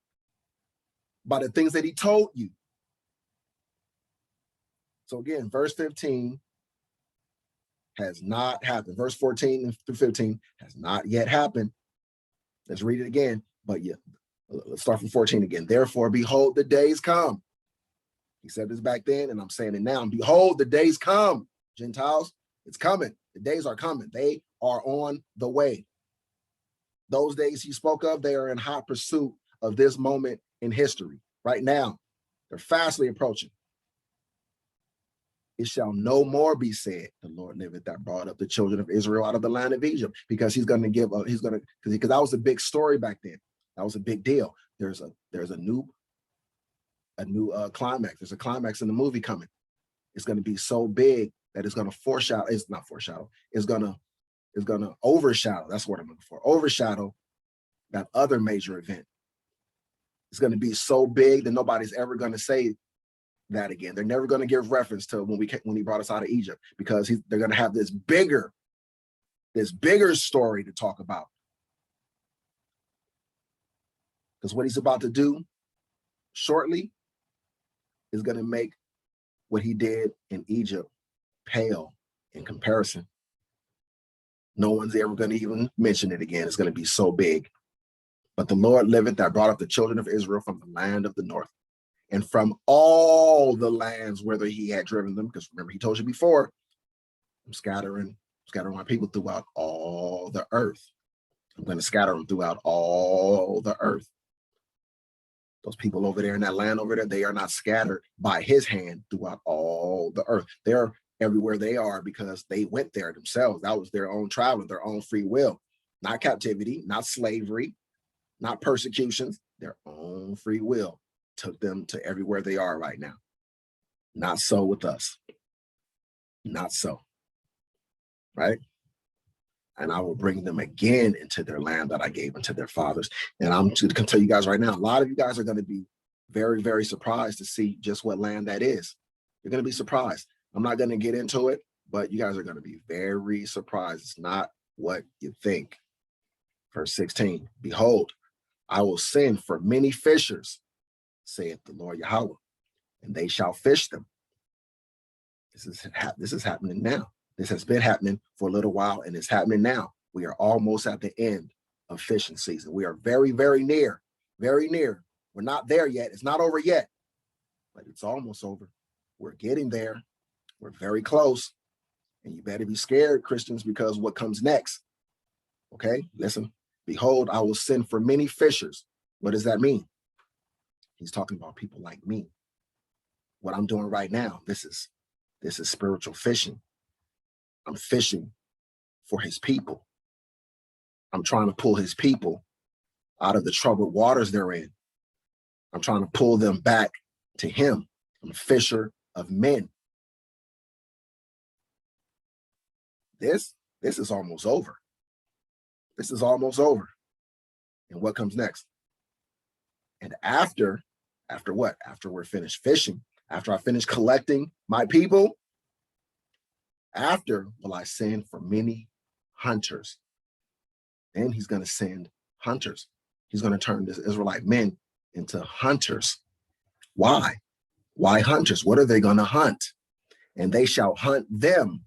by the things that he told you. So again, verse 15 has not happened. Verse 14 through 15 has not yet happened. Let's read it again. But yeah, let's start from 14 again. Therefore, behold, the days come. He said this back then, and I'm saying it now. Behold, the days come, Gentiles. It's coming. The days are coming. They are on the way. Those days he spoke of, they are in hot pursuit of this moment in history. Right now, they're fastly approaching. It shall no more be said, the Lord liveth, that brought up the children of Israel out of the land of Egypt, because he's going to give up, because that was a big story back then. That was a big deal. There's a new climax. There's a climax in the movie coming. It's going to be so big that it's going to foreshadow. It's not foreshadow. It's going to overshadow. That's what I'm looking for. Overshadow that other major event. It's going to be so big that nobody's ever going to say that again. They're never going to give reference to when he brought us out of Egypt, because they're going to have this bigger story to talk about. Because what he's about to do shortly is going to make what he did in Egypt pale in comparison. No one's ever going to even mention it again. It's going to be so big. But the Lord liveth, that brought up the children of Israel from the land of the north, and from all the lands whither he had driven them. Because remember, he told you before, I'm scattering my people throughout all the earth. I'm going to scatter them throughout all the earth. Those people over there in that land over there, they are not scattered by his hand throughout all the earth. They're everywhere they are because they went there themselves. That was their own travel, their own free will, not captivity, not slavery, not persecutions, their own free will took them to everywhere they are right now. Not so with us. Not so. Right? And I will bring them again into their land that I gave unto their fathers. And I'm just going to tell you guys right now, a lot of you guys are going to be very, very surprised to see just what land that is. You're going to be surprised. I'm not going to get into it, but you guys are going to be very surprised. It's not what you think. Verse 16, behold, I will send for many fishers, saith the Lord Yahweh, and they shall fish them. This is happening now. This has been happening for a little while, and it's happening now. We are almost at the end of fishing season. We are very, very near, very near. We're not there yet. It's not over yet, but it's almost over. We're getting there. We're very close. And you better be scared, Christians, because what comes next? Okay, listen. Behold, I will send for many fishers. What does that mean? He's talking about people like me. What I'm doing right now, this is spiritual fishing. I'm fishing for his people. I'm trying to pull his people out of the troubled waters they're in. I'm trying to pull them back to him. I'm a fisher of men. This is almost over. This is almost over. And what comes next? And after what? After we're finished fishing, after I finish collecting my people, after will I send for many hunters. Then he's going to send hunters. He's going to turn this Israelite men into hunters. Why? Why hunters? What are they going to hunt? And they shall hunt them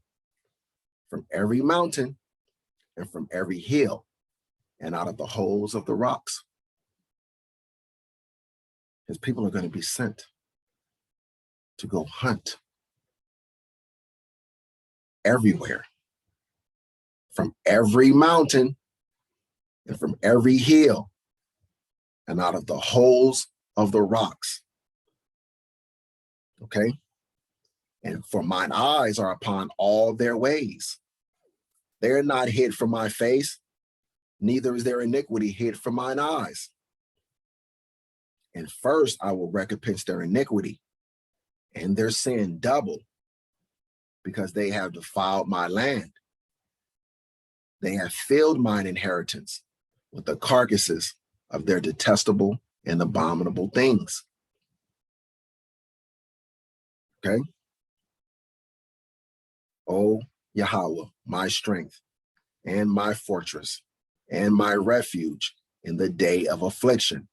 from every mountain and from every hill and out of the holes of the rocks. His people are going to be sent to go hunt everywhere, from every mountain and from every hill, and out of the holes of the rocks. Okay? And for mine eyes are upon all their ways. They're not hid from my face, neither is their iniquity hid from mine eyes. And first I will recompense their iniquity and their sin double, because they have defiled my land. They have filled mine inheritance with the carcasses of their detestable and abominable things. Okay? O Yahweh, my strength and my fortress and my refuge in the day of affliction.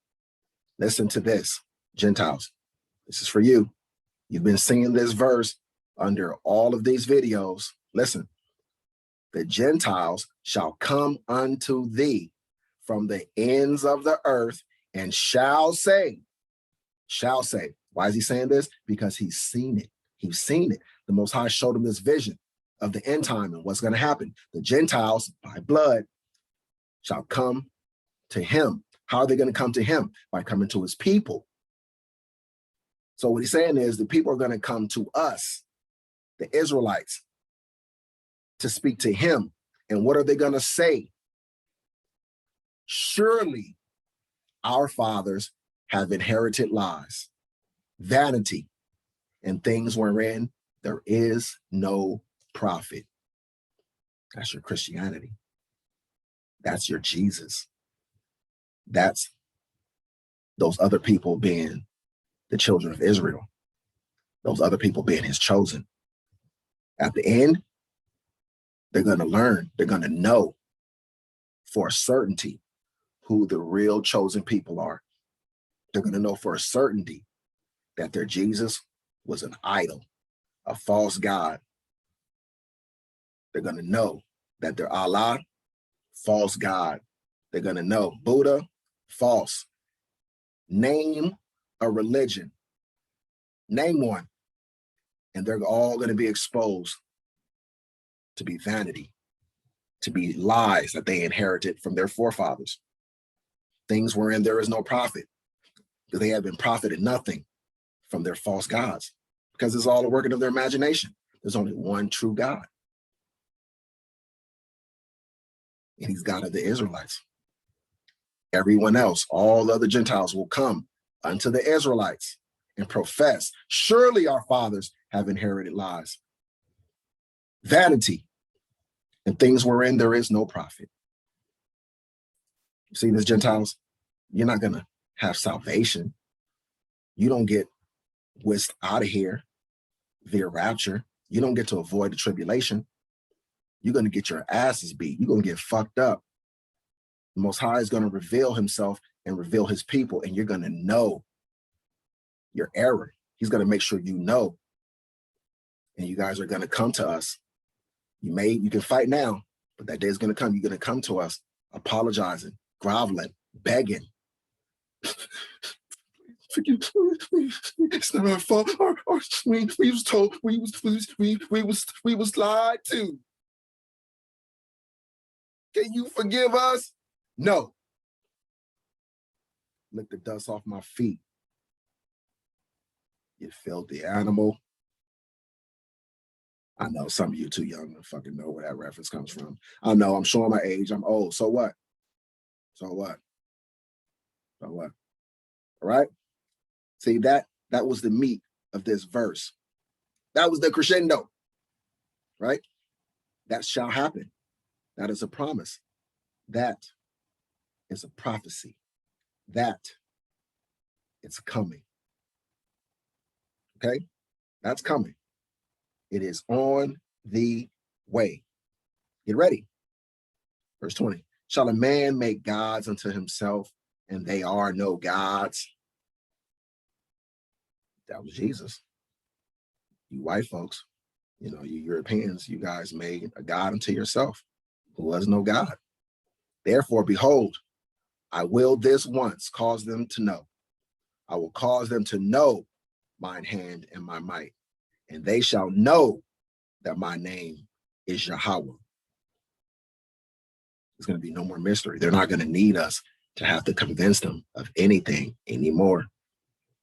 Listen to this, Gentiles. This is for you. You've been singing this verse under all of these videos. Listen, the Gentiles shall come unto thee from the ends of the earth and shall say. Why is he saying this? Because he's seen it. He's seen it. The Most High showed him this vision of the end time and what's going to happen. The Gentiles, by blood, shall come to him. How are they going to come to him? By coming to his people. So what he's saying is the people are going to come to us, the Israelites, to speak to him. And what are they going to say? Surely our fathers have inherited lies, vanity, and things wherein there is no profit. That's your Christianity. That's your Jesus. That's those other people being the children of Israel. Those other people being his chosen. At the end, they're going to learn, they're going to know for a certainty who the real chosen people are. They're going to know for a certainty that their Jesus was an idol, a false god. They're going to know that their Allah, false god. They're going to know Buddha, false. Name a religion. Name one. And they're all going to be exposed to be vanity, to be lies that they inherited from their forefathers. Things wherein there is no profit, because they have been profited nothing from their false gods, because it's all a working of their imagination. There's only one true God. And he's God of the Israelites. Everyone else, all the other Gentiles will come unto the Israelites and profess, surely our fathers have inherited lies, vanity, and things wherein there is no profit. You see this, Gentiles? You're not going to have salvation. You don't get whisked out of here via rapture. You don't get to avoid the tribulation. You're going to get your asses beat. You're going to get fucked up. The Most High is going to reveal himself and reveal his people, and you're going to know your error. He's going to make sure you know. And you guys are going to come to us. You can fight now, but that day is going to come. You're going to come to us apologizing, groveling, begging. It's not our fault. We was told, we was lied to. Can you forgive us? No. Lick the dust off my feet. You filthy animal. I know some of you too young to fucking know where that reference comes from. I know, I'm showing my age. I'm old. So what? So what? So what? All right? See, that was the meat of this verse. That was the crescendo, right? That shall happen. That is a promise. That is a prophecy. That it's coming. Okay? That's coming. It is on the way. Get ready. Verse 20. Shall a man make gods unto himself, and they are no gods? That was Jesus. You white folks, you Europeans, you guys made a god unto yourself who was no God. Therefore, behold, I will this once cause them to know. I will cause them to know mine hand and my might, and they shall know that my name is Yahweh. There's going to be no more mystery. They're not going to need us to have to convince them of anything anymore.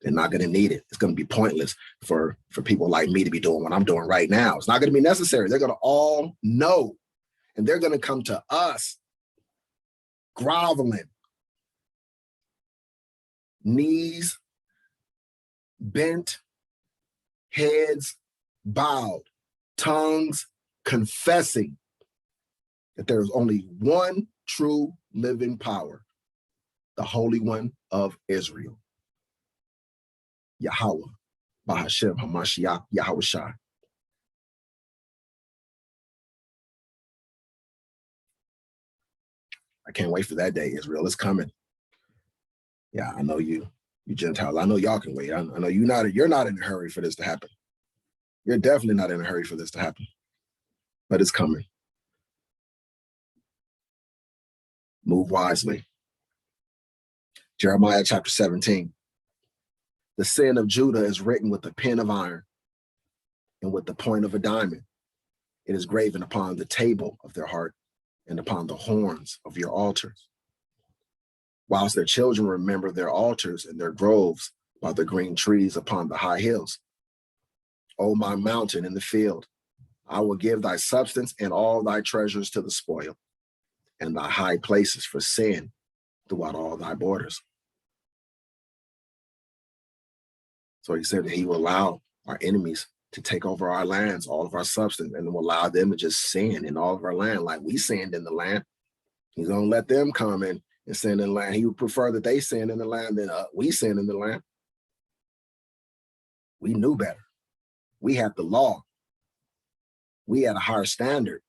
They're not going to need it. It's going to be pointless for people like me to be doing what I'm doing right now. It's not going to be necessary. They're going to all know, and they're going to come to us groveling, knees bent, heads bowed, tongues confessing that there is only one true living power, the Holy One of Israel, Yahweh, Bahashem Hamashiach, Yahweh Shai. I can't wait for that day, Israel. It's coming. Yeah, I know you Gentiles. I know y'all can wait. I know you're not in a hurry for this to happen. You're definitely not in a hurry for this to happen, but it's coming. Move wisely. Jeremiah chapter 17. The sin of Judah is written with a pen of iron and with the point of a diamond. It is graven upon the table of their heart and upon the horns of your altars. Whilst their children remember their altars and their groves by the green trees upon the high hills. O my mountain in the field, I will give thy substance and all thy treasures to the spoil, and thy high places for sin throughout all thy borders. So he said that he will allow our enemies to take over our lands, all of our substance, and will allow them to just sin in all of our land like we sinned in the land. He's going to let them come in and sin in the land. He would prefer that they sin in the land than we sin in the land. We knew better. We had the law. We had a higher standard.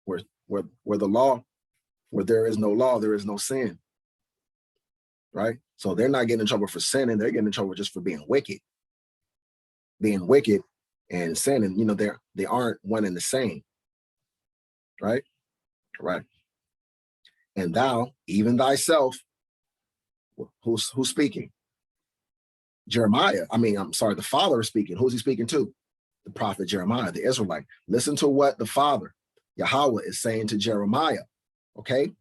Where the law, where there is no law, there is no sin. Right? So they're not getting in trouble for sinning. They're getting in trouble just for being wicked. Being wicked and sinning, they aren't one and the same. Right? Right. And thou, even thyself, who's speaking? Jeremiah. The Father is speaking. Who's he speaking to? The prophet Jeremiah, the Israelite. Listen to what the Father, Yahweh, is saying to Jeremiah. Okay?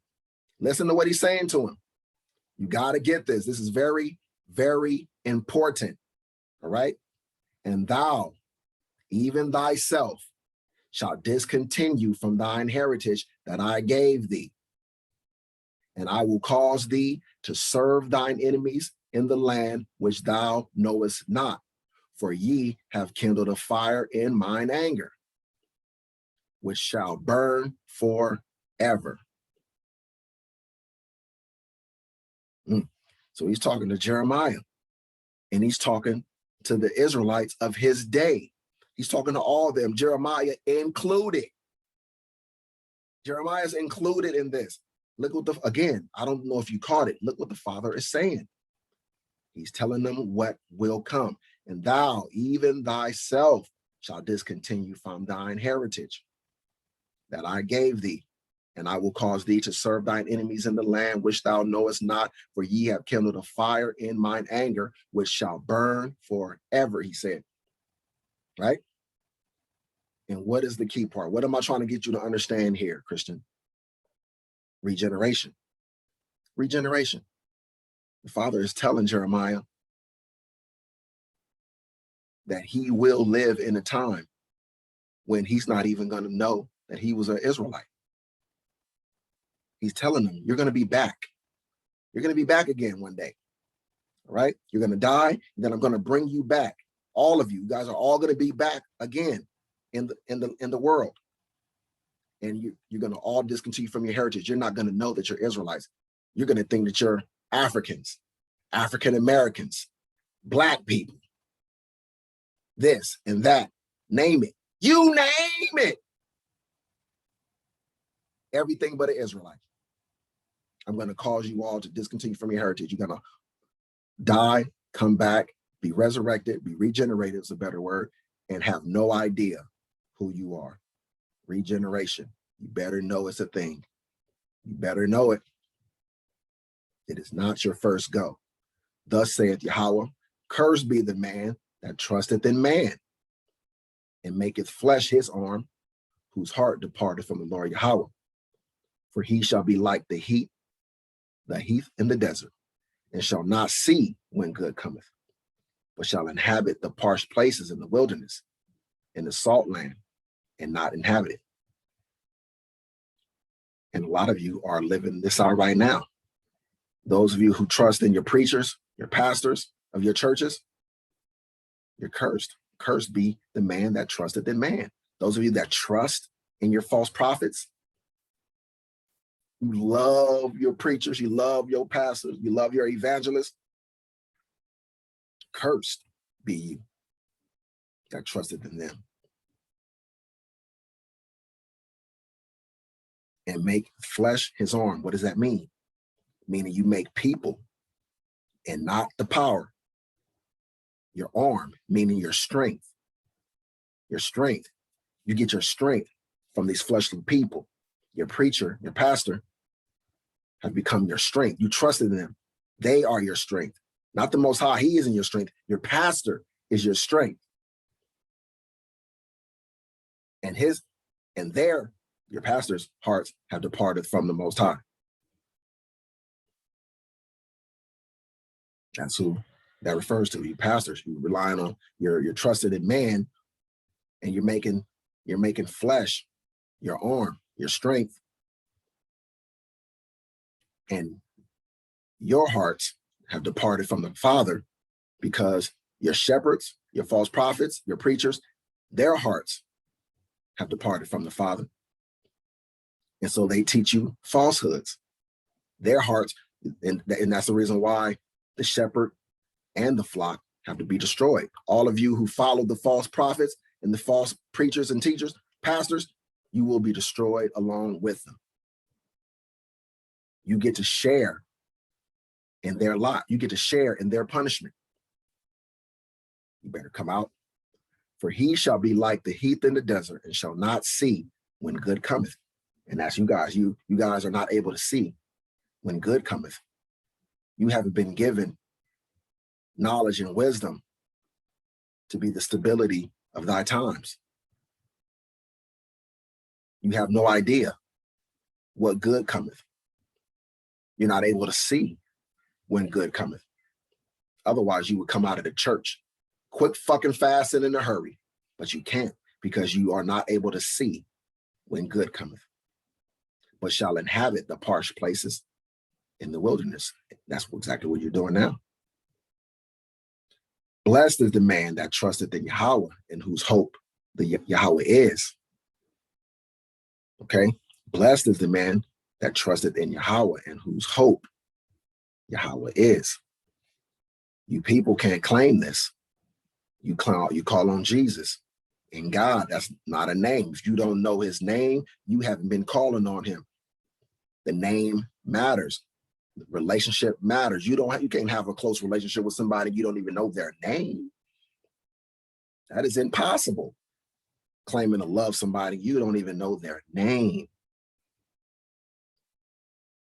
Listen to what he's saying to him. You got to get this. This is very, very important. All right? And thou, even thyself, shalt discontinue from thine heritage that I gave thee. And I will cause thee to serve thine enemies in the land which thou knowest not. For ye have kindled a fire in mine anger, which shall burn forever. So he's talking to Jeremiah, and he's talking to the Israelites of his day. He's talking to all of them, Jeremiah included. Jeremiah's included in this. Look what again, I don't know if you caught it. Look what the Father is saying. He's telling them what will come. And thou, even thyself, shall discontinue from thine heritage that I gave thee. And I will cause thee to serve thine enemies in the land which thou knowest not, for ye have kindled a fire in mine anger, which shall burn forever, he said. Right? And what is the key part? What am I trying to get you to understand here, Christian? Regeneration. Regeneration. The Father is telling Jeremiah that he will live in a time when he's not even going to know that he was an Israelite. He's telling them, you're going to be back. You're going to be back again one day. All right? You're going to die, and then I'm going to bring you back. All of you guys are all going to be back again in the world. And you're going to all discontinue from your heritage. You're not going to know that you're Israelites. You're going to think that you're Africans, African Americans, Black people, this and that, name it. You name it. Everything but an Israelite. I'm going to cause you all to discontinue from your heritage. You're going to die, come back, be resurrected, be regenerated is a better word, and have no idea who you are. Regeneration. You better know it's a thing. You better know it. It is not your first go. Thus saith Yahweh, cursed be the man that trusteth in man, and maketh flesh his arm, whose heart departed from the Lord Yahweh. For he shall be like the heath in the desert, and shall not see when good cometh, but shall inhabit the parched places in the wilderness, in the salt land, and not inhabit it. And a lot of you are living this out right now. Those of you who trust in your preachers, your pastors of your churches, you're cursed. Cursed be the man that trusted in man. Those of you that trust in your false prophets, you love your preachers, you love your pastors, you love your evangelists. Cursed be you that trusted in them. And make flesh his arm. What does that mean? Meaning you make people and not the power. Your arm, meaning your strength. Your strength. You get your strength from these fleshly people. Your preacher, your pastor have become your strength. You trusted in them. They are your strength. Not the Most High. He isn't your strength. Your pastor is your strength. And your pastor's hearts have departed from the Most High. That's who that refers to. You pastors, you relying on you're trusted in man, and you're making flesh your arm, your strength, and your hearts have departed from the Father, because your shepherds, your false prophets, your preachers, their hearts have departed from the Father. And so they teach you falsehoods. Their hearts, and that's the reason why the shepherd and the flock have to be destroyed. All of you who follow the false prophets and the false preachers and teachers, pastors, you will be destroyed along with them. You get to share in their lot. You get to share in their punishment. You better come out. For he shall be like the heath in the desert, and shall not see when good cometh. And that's you guys. You guys are not able to see when good cometh. You haven't been given knowledge and wisdom to be the stability of thy times. You have no idea what good cometh. You're not able to see when good cometh. Otherwise, you would come out of the church quick, fucking fast, and in a hurry. But you can't, because you are not able to see when good cometh, but shall inhabit the parched places in the wilderness. That's exactly what you're doing now. Blessed is the man that trusteth in Yahweh, in whose hope the Yahweh is. Okay? Blessed is the man that trusteth in Yahweh, in whose hope Yahweh is. You people can't claim this. You call on Jesus and God. That's not a name. If you don't know his name, you haven't been calling on him. The name matters. The relationship matters. You can't have a close relationship with somebody you don't even know their name. That is impossible. Claiming to love somebody you don't even know their name.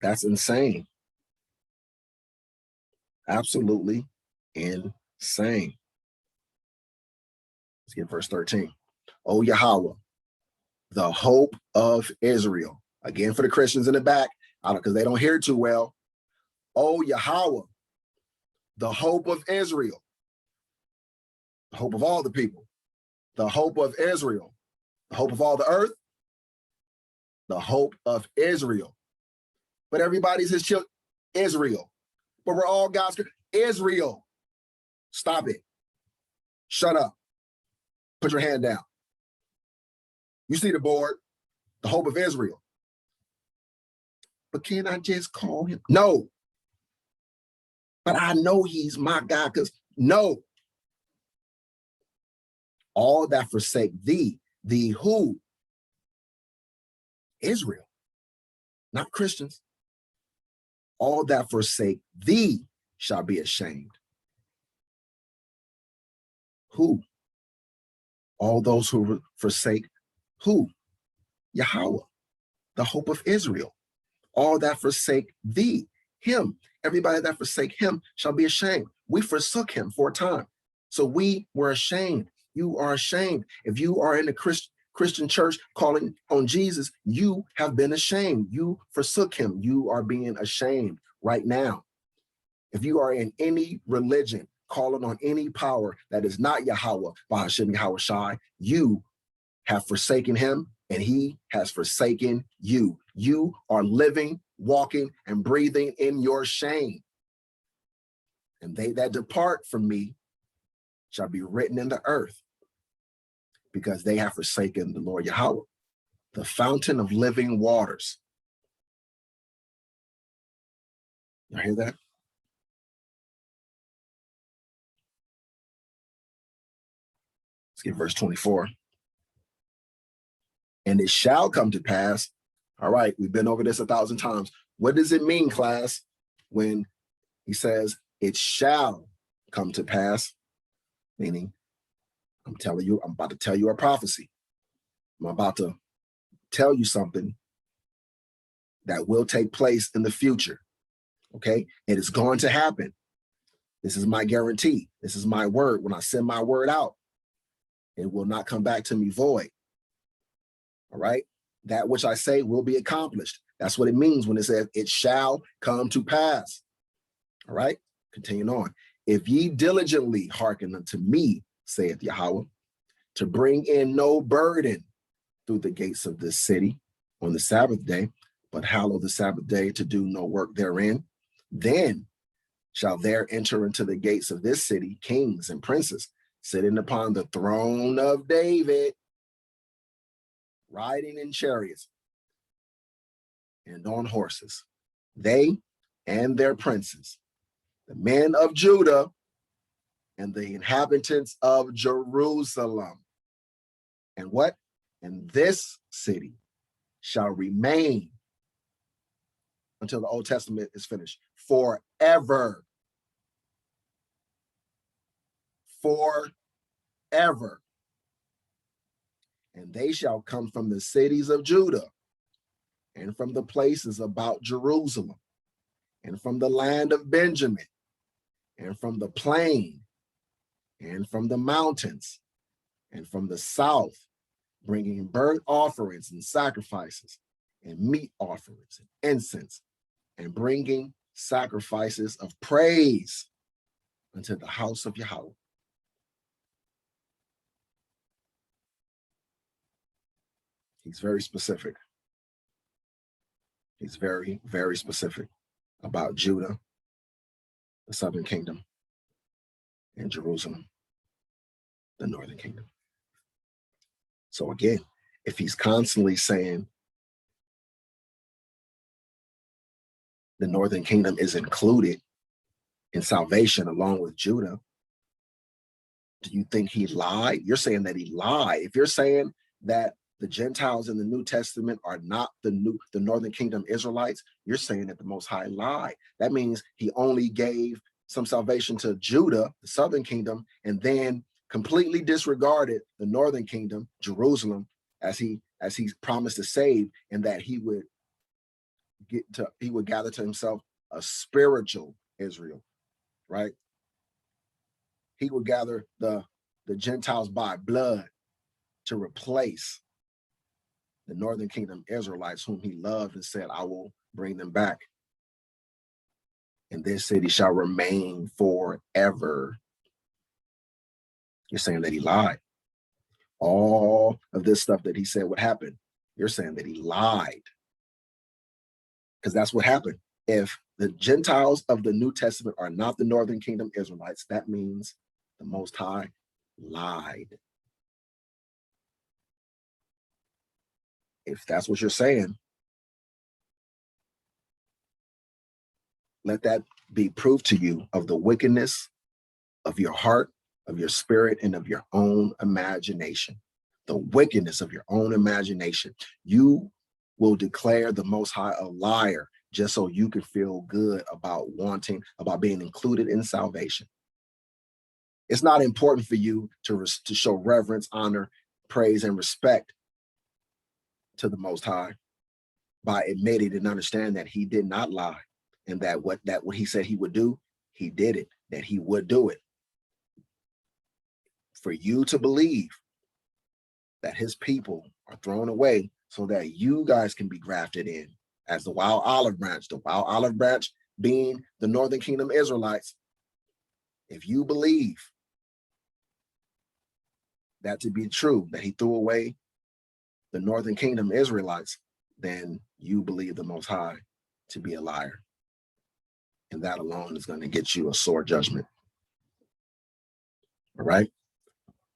That's insane. Absolutely insane. Let's get verse 13. O Yahweh, the hope of Israel. Again, for the Christians in the back, because they don't hear too well. O Yahweh, the hope of Israel. The hope of all the people. The hope of Israel. The hope of all the earth. The hope of Israel. But everybody's his children. Israel. But we're all God's. Israel. Stop it. Shut up. Put your hand down. You see the board. The hope of Israel. But can I just call him? No. But I know he's my God, because no. All that forsake thee who? Israel, not Christians. All that forsake thee shall be ashamed. Who? All those who forsake who? Yahweh, the hope of Israel. All that forsake thee, him. Everybody that forsake him shall be ashamed. We forsook him for a time. So we were ashamed. You are ashamed. If you are in the Christian church calling on Jesus, you have been ashamed. You forsook him. You are being ashamed right now. If you are in any religion calling on any power that is not Yahweh, Bahashim Yahweh Shai, you have forsaken him and he has forsaken you. You are living, walking, and breathing in your shame. And they that depart from me shall be written in the earth, because they have forsaken the Lord Yahweh, the fountain of living waters. You hear that? Let's get verse 24. And it shall come to pass. All right, we've been over this 1,000 times. What does it mean, class, when he says it shall come to pass? Meaning, I'm about to tell you a prophecy. I'm about to tell you something that will take place in the future. Okay, it is going to happen. This is my guarantee. This is my word. When I send my word out, it will not come back to me void. All right, that which I say will be accomplished. That's what it means when it says it shall come to pass. All right, continuing on. If ye diligently hearken unto me, saith Yahweh, to bring in no burden through the gates of this city on the Sabbath day, but hallow the Sabbath day to do no work therein, then shall there enter into the gates of this city kings and princes, sitting upon the throne of David, riding in chariots and on horses, they and their princes, the men of Judah and the inhabitants of Jerusalem. And what? And this city shall remain until the Old Testament is finished, forever. Forever. And they shall come from the cities of Judah and from the places about Jerusalem and from the land of Benjamin and from the plain and from the mountains and from the south, bringing burnt offerings and sacrifices and meat offerings and incense, and bringing sacrifices of praise unto the house of Yahweh. He's very specific. He's very, very specific about Judah, the southern kingdom, and Jerusalem, the northern kingdom. So again, if he's constantly saying the northern kingdom is included in salvation along with Judah, do you think he lied? You're saying that he lied. If you're saying that the Gentiles in the New Testament are not the northern kingdom Israelites, you're saying that the Most High lied. That means he only gave some salvation to Judah, the southern kingdom, and then completely disregarded the northern kingdom, Jerusalem, as he promised to save, and that he would gather to himself a spiritual Israel, right? He would gather the Gentiles by blood to replace the northern kingdom Israelites whom he loved and said, I will bring them back. And this city shall remain forever. You're saying that he lied. All of this stuff that he said would happen, you're saying that he lied. Because that's what happened. If the Gentiles of the New Testament are not the northern kingdom Israelites, that means the Most High lied. If that's what you're saying, let that be proof to you of the wickedness of your heart, of your spirit, and of your own imagination. The wickedness of your own imagination. You will declare the Most High a liar just so you can feel good about being included in salvation. It's not important for you to show reverence, honor, praise, and respect to the Most High by admitting and understand that he did not lie, and that what he said he would do, he did it, that he would do it. For you to believe that his people are thrown away so that you guys can be grafted in as the wild olive branch being the northern kingdom Israelites. If you believe that to be true, that he threw away the northern kingdom Israelites, then you believe the Most High to be a liar. And that alone is going to get you a sore judgment. All right?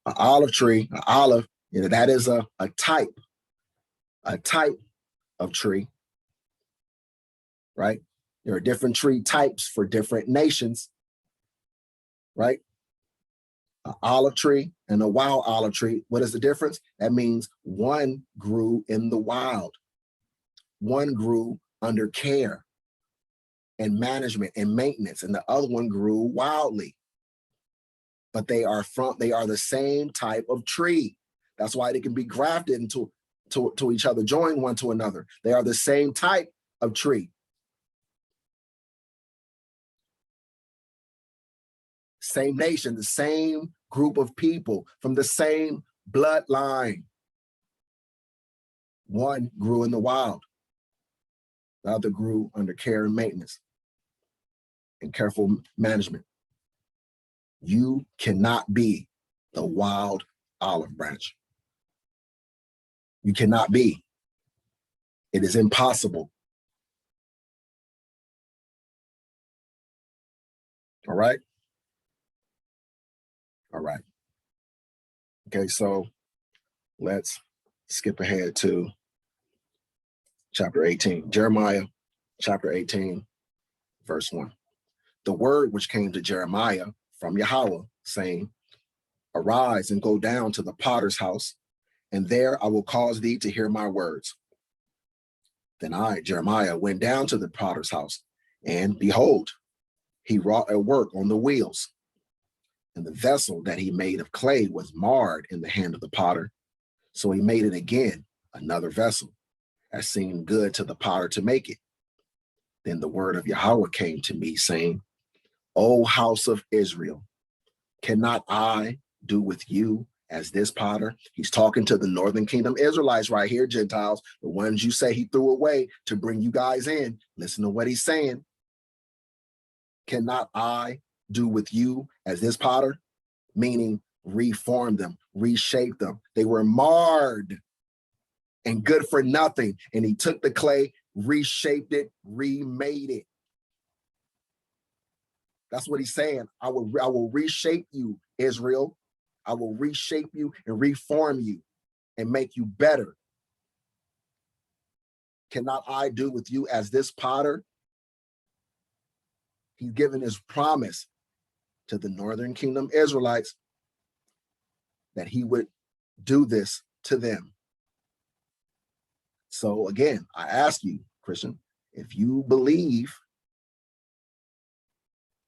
An olive tree, an olive, that is a type of tree, right? There are different tree types for different nations, right? An olive tree and a wild olive tree. What is the difference? That means one grew in the wild. One grew under care and management and maintenance, and the other one grew wildly. But they are the same type of tree. That's why they can be grafted into to each other, join one to another. They are the same type of tree. Same nation, the same group of people from the same bloodline. One grew in the wild. The other grew under care and maintenance and careful management. You cannot be the wild olive branch. You cannot be. It is impossible. All right? All right. Okay, so let's skip ahead to chapter 18. Jeremiah chapter 18, verse 1. The word which came to Jeremiah from Yahweh, saying, arise and go down to the potter's house, and there I will cause thee to hear my words. Then I, Jeremiah, went down to the potter's house, and behold, he wrought a work on the wheels. And the vessel that he made of clay was marred in the hand of the potter. So he made it again, another vessel, as seemed good to the potter to make it. Then the word of Yahweh came to me, saying, O house of Israel, cannot I do with you as this potter? He's talking to the northern kingdom Israelites right here, Gentiles, the ones you say he threw away to bring you guys in. Listen to what he's saying. Cannot I do with you as this potter? Meaning reform them, reshape them. They were marred and good for nothing. And he took the clay, reshaped it, remade it. That's what he's saying. I will reshape you, Israel. I will reshape you and reform you and make you better. Cannot I do with you as this potter? He's given his promise to the northern kingdom Israelites that he would do this to them. So again, I ask you, Christian, if you believe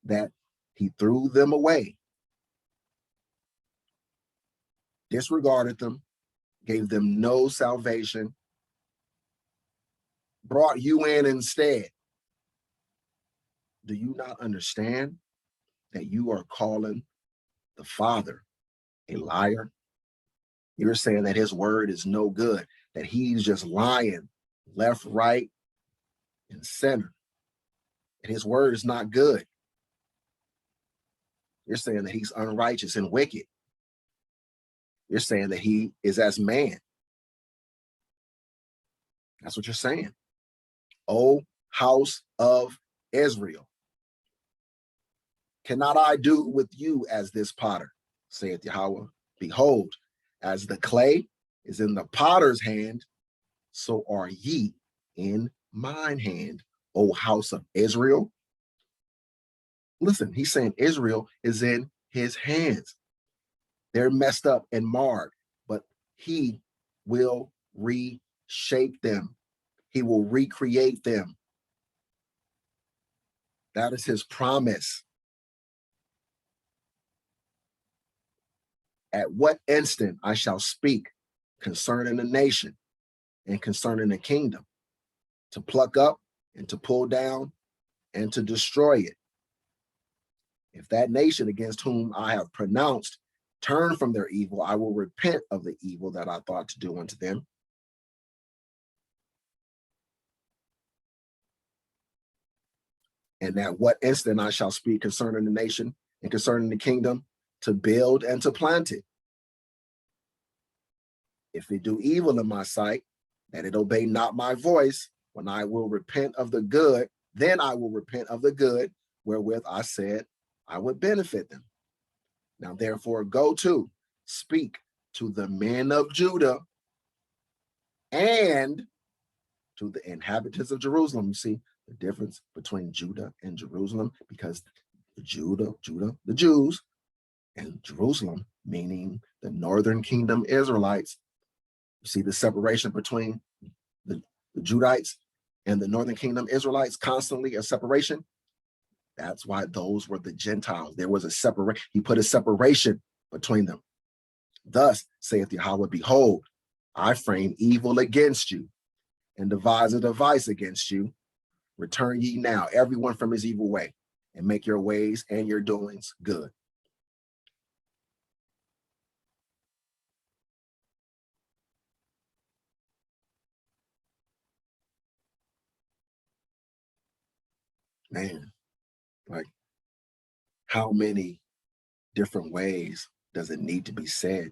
that he threw them away, disregarded them, gave them no salvation, brought you in instead, do you not understand that you are calling the Father a liar? You're saying that his word is no good, that he's just lying left, right, and center, and his word is not good. You're saying that he's unrighteous and wicked. You're saying that he is as man. That's what you're saying. O house of Israel, cannot I do with you as this potter, saith Yahweh? Behold, as the clay is in the potter's hand, so are ye in mine hand, O house of Israel. Listen, he's saying Israel is in his hands. They're messed up and marred, but he will reshape them. He will recreate them. That is his promise. At what instant I shall speak concerning the nation and concerning the kingdom, to pluck up and to pull down and to destroy it. If that nation against whom I have pronounced turn from their evil, I will repent of the evil that I thought to do unto them. And at what instant I shall speak concerning the nation and concerning the kingdom, to build and to plant it. If it do evil in my sight, that it obey not my voice, when I will repent of the good, then I will repent of the good wherewith I said I would benefit them. Now therefore go to, speak to the men of Judah and to the inhabitants of Jerusalem. You see the difference between Judah and Jerusalem, because Judah, the Jews, and Jerusalem, meaning the northern kingdom Israelites. You see the separation between the Judites and the northern kingdom Israelites, constantly a separation. That's why those were the Gentiles. There was a separation. He put a separation between them. Thus saith Yahweh, behold, I frame evil against you and devise a device against you. Return ye now, everyone from his evil way, and make your ways and your doings good. Man, like, how many different ways does it need to be said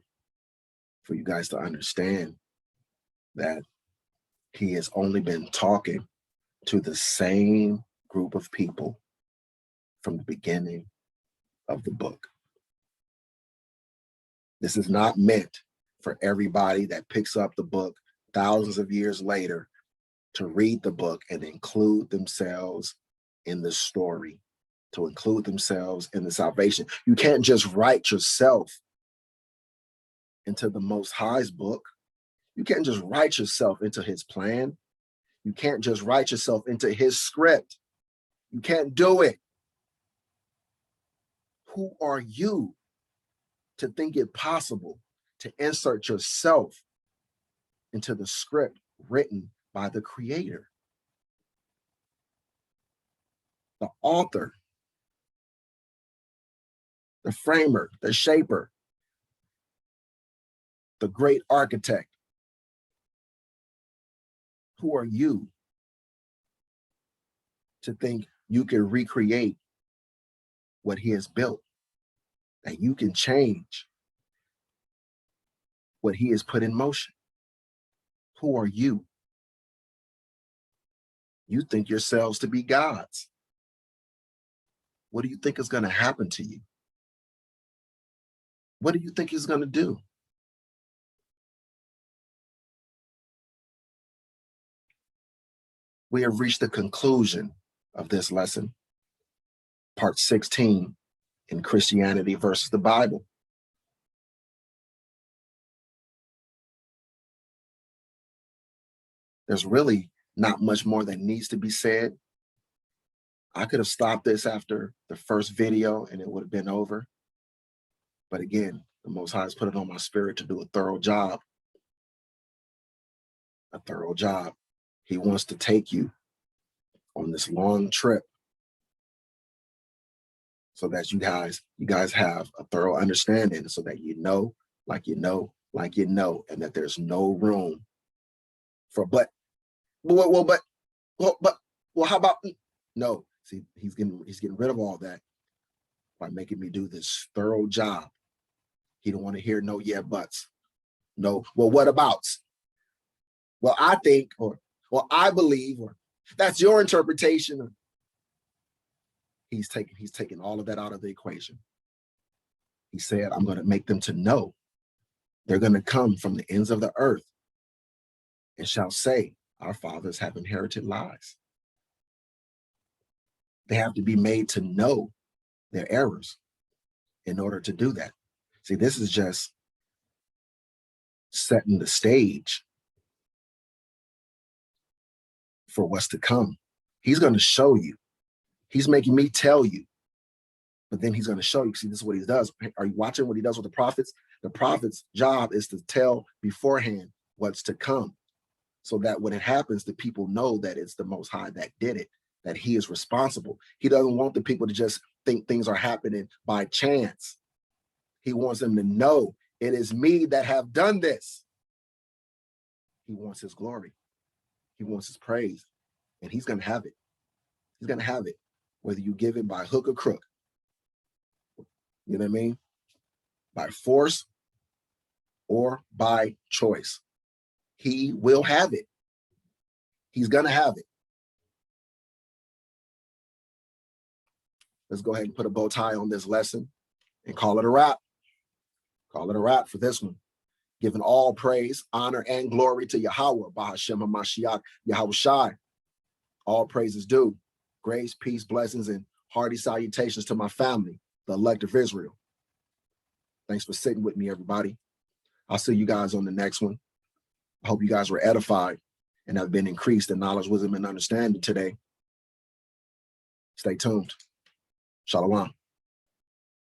for you guys to understand that he has only been talking to the same group of people from the beginning of the book? This is not meant for everybody that picks up the book thousands of years later to read the book and include themselves in the story, to include themselves in the salvation. You can't just write yourself into the Most High's book. You can't just write yourself into his plan. You can't just write yourself into his script. You can't do it. Who are you to think it possible to insert yourself into the script written by the creator, the author, the framer, the shaper, the great architect? Who are you to think you can recreate what he has built, that you can change what he has put in motion? Who are you? You think yourselves to be gods. What do you think is going to happen to you? What do you think he's going to do? We have reached the conclusion of this lesson, part 16, in Christianity versus the Bible. There's really not much more that needs to be said. I could have stopped this after the first video and it would have been over. But again, the Most High has put it on my spirit to do a thorough job. A thorough job. He wants to take you on this long trip so that you guys have a thorough understanding, so that you know, like you know, and that there's no room for but how about no? See, he's getting rid of all that by making me do this thorough job. He don't want to hear no yeah buts. No, well, what abouts? Well, I think, or well, I believe, or that's your interpretation. He's taking all of that out of the equation. He said, I'm going to make them to know. They're going to come from the ends of the earth and shall say, our fathers have inherited lies. They have to be made to know their errors in order to do that. See, this is just setting the stage for what's to come. He's going to show you. He's making me tell you, but then he's going to show you. See, this is what he does. Are you watching what he does with the prophets? The prophet's job is to tell beforehand what's to come, so that when it happens, the people know that it's the Most High that did it, that he is responsible. He doesn't want the people to just think things are happening by chance. He wants them to know it is me that have done this. He wants his glory. He wants his praise. And he's going to have it. He's going to have it, whether you give it by hook or crook. You know what I mean? By force or by choice. He will have it. He's going to have it. Let's go ahead and put a bow tie on this lesson and call it a wrap. Call it a wrap for this one. Giving all praise, honor, and glory to Yahweh, Bahashem HaMashiach, Yahweh Shai. All praises due. Grace, peace, blessings, and hearty salutations to my family, the elect of Israel. Thanks for sitting with me, everybody. I'll see you guys on the next one. I hope you guys were edified and have been increased in knowledge, wisdom, and understanding today. Stay tuned. Shalom.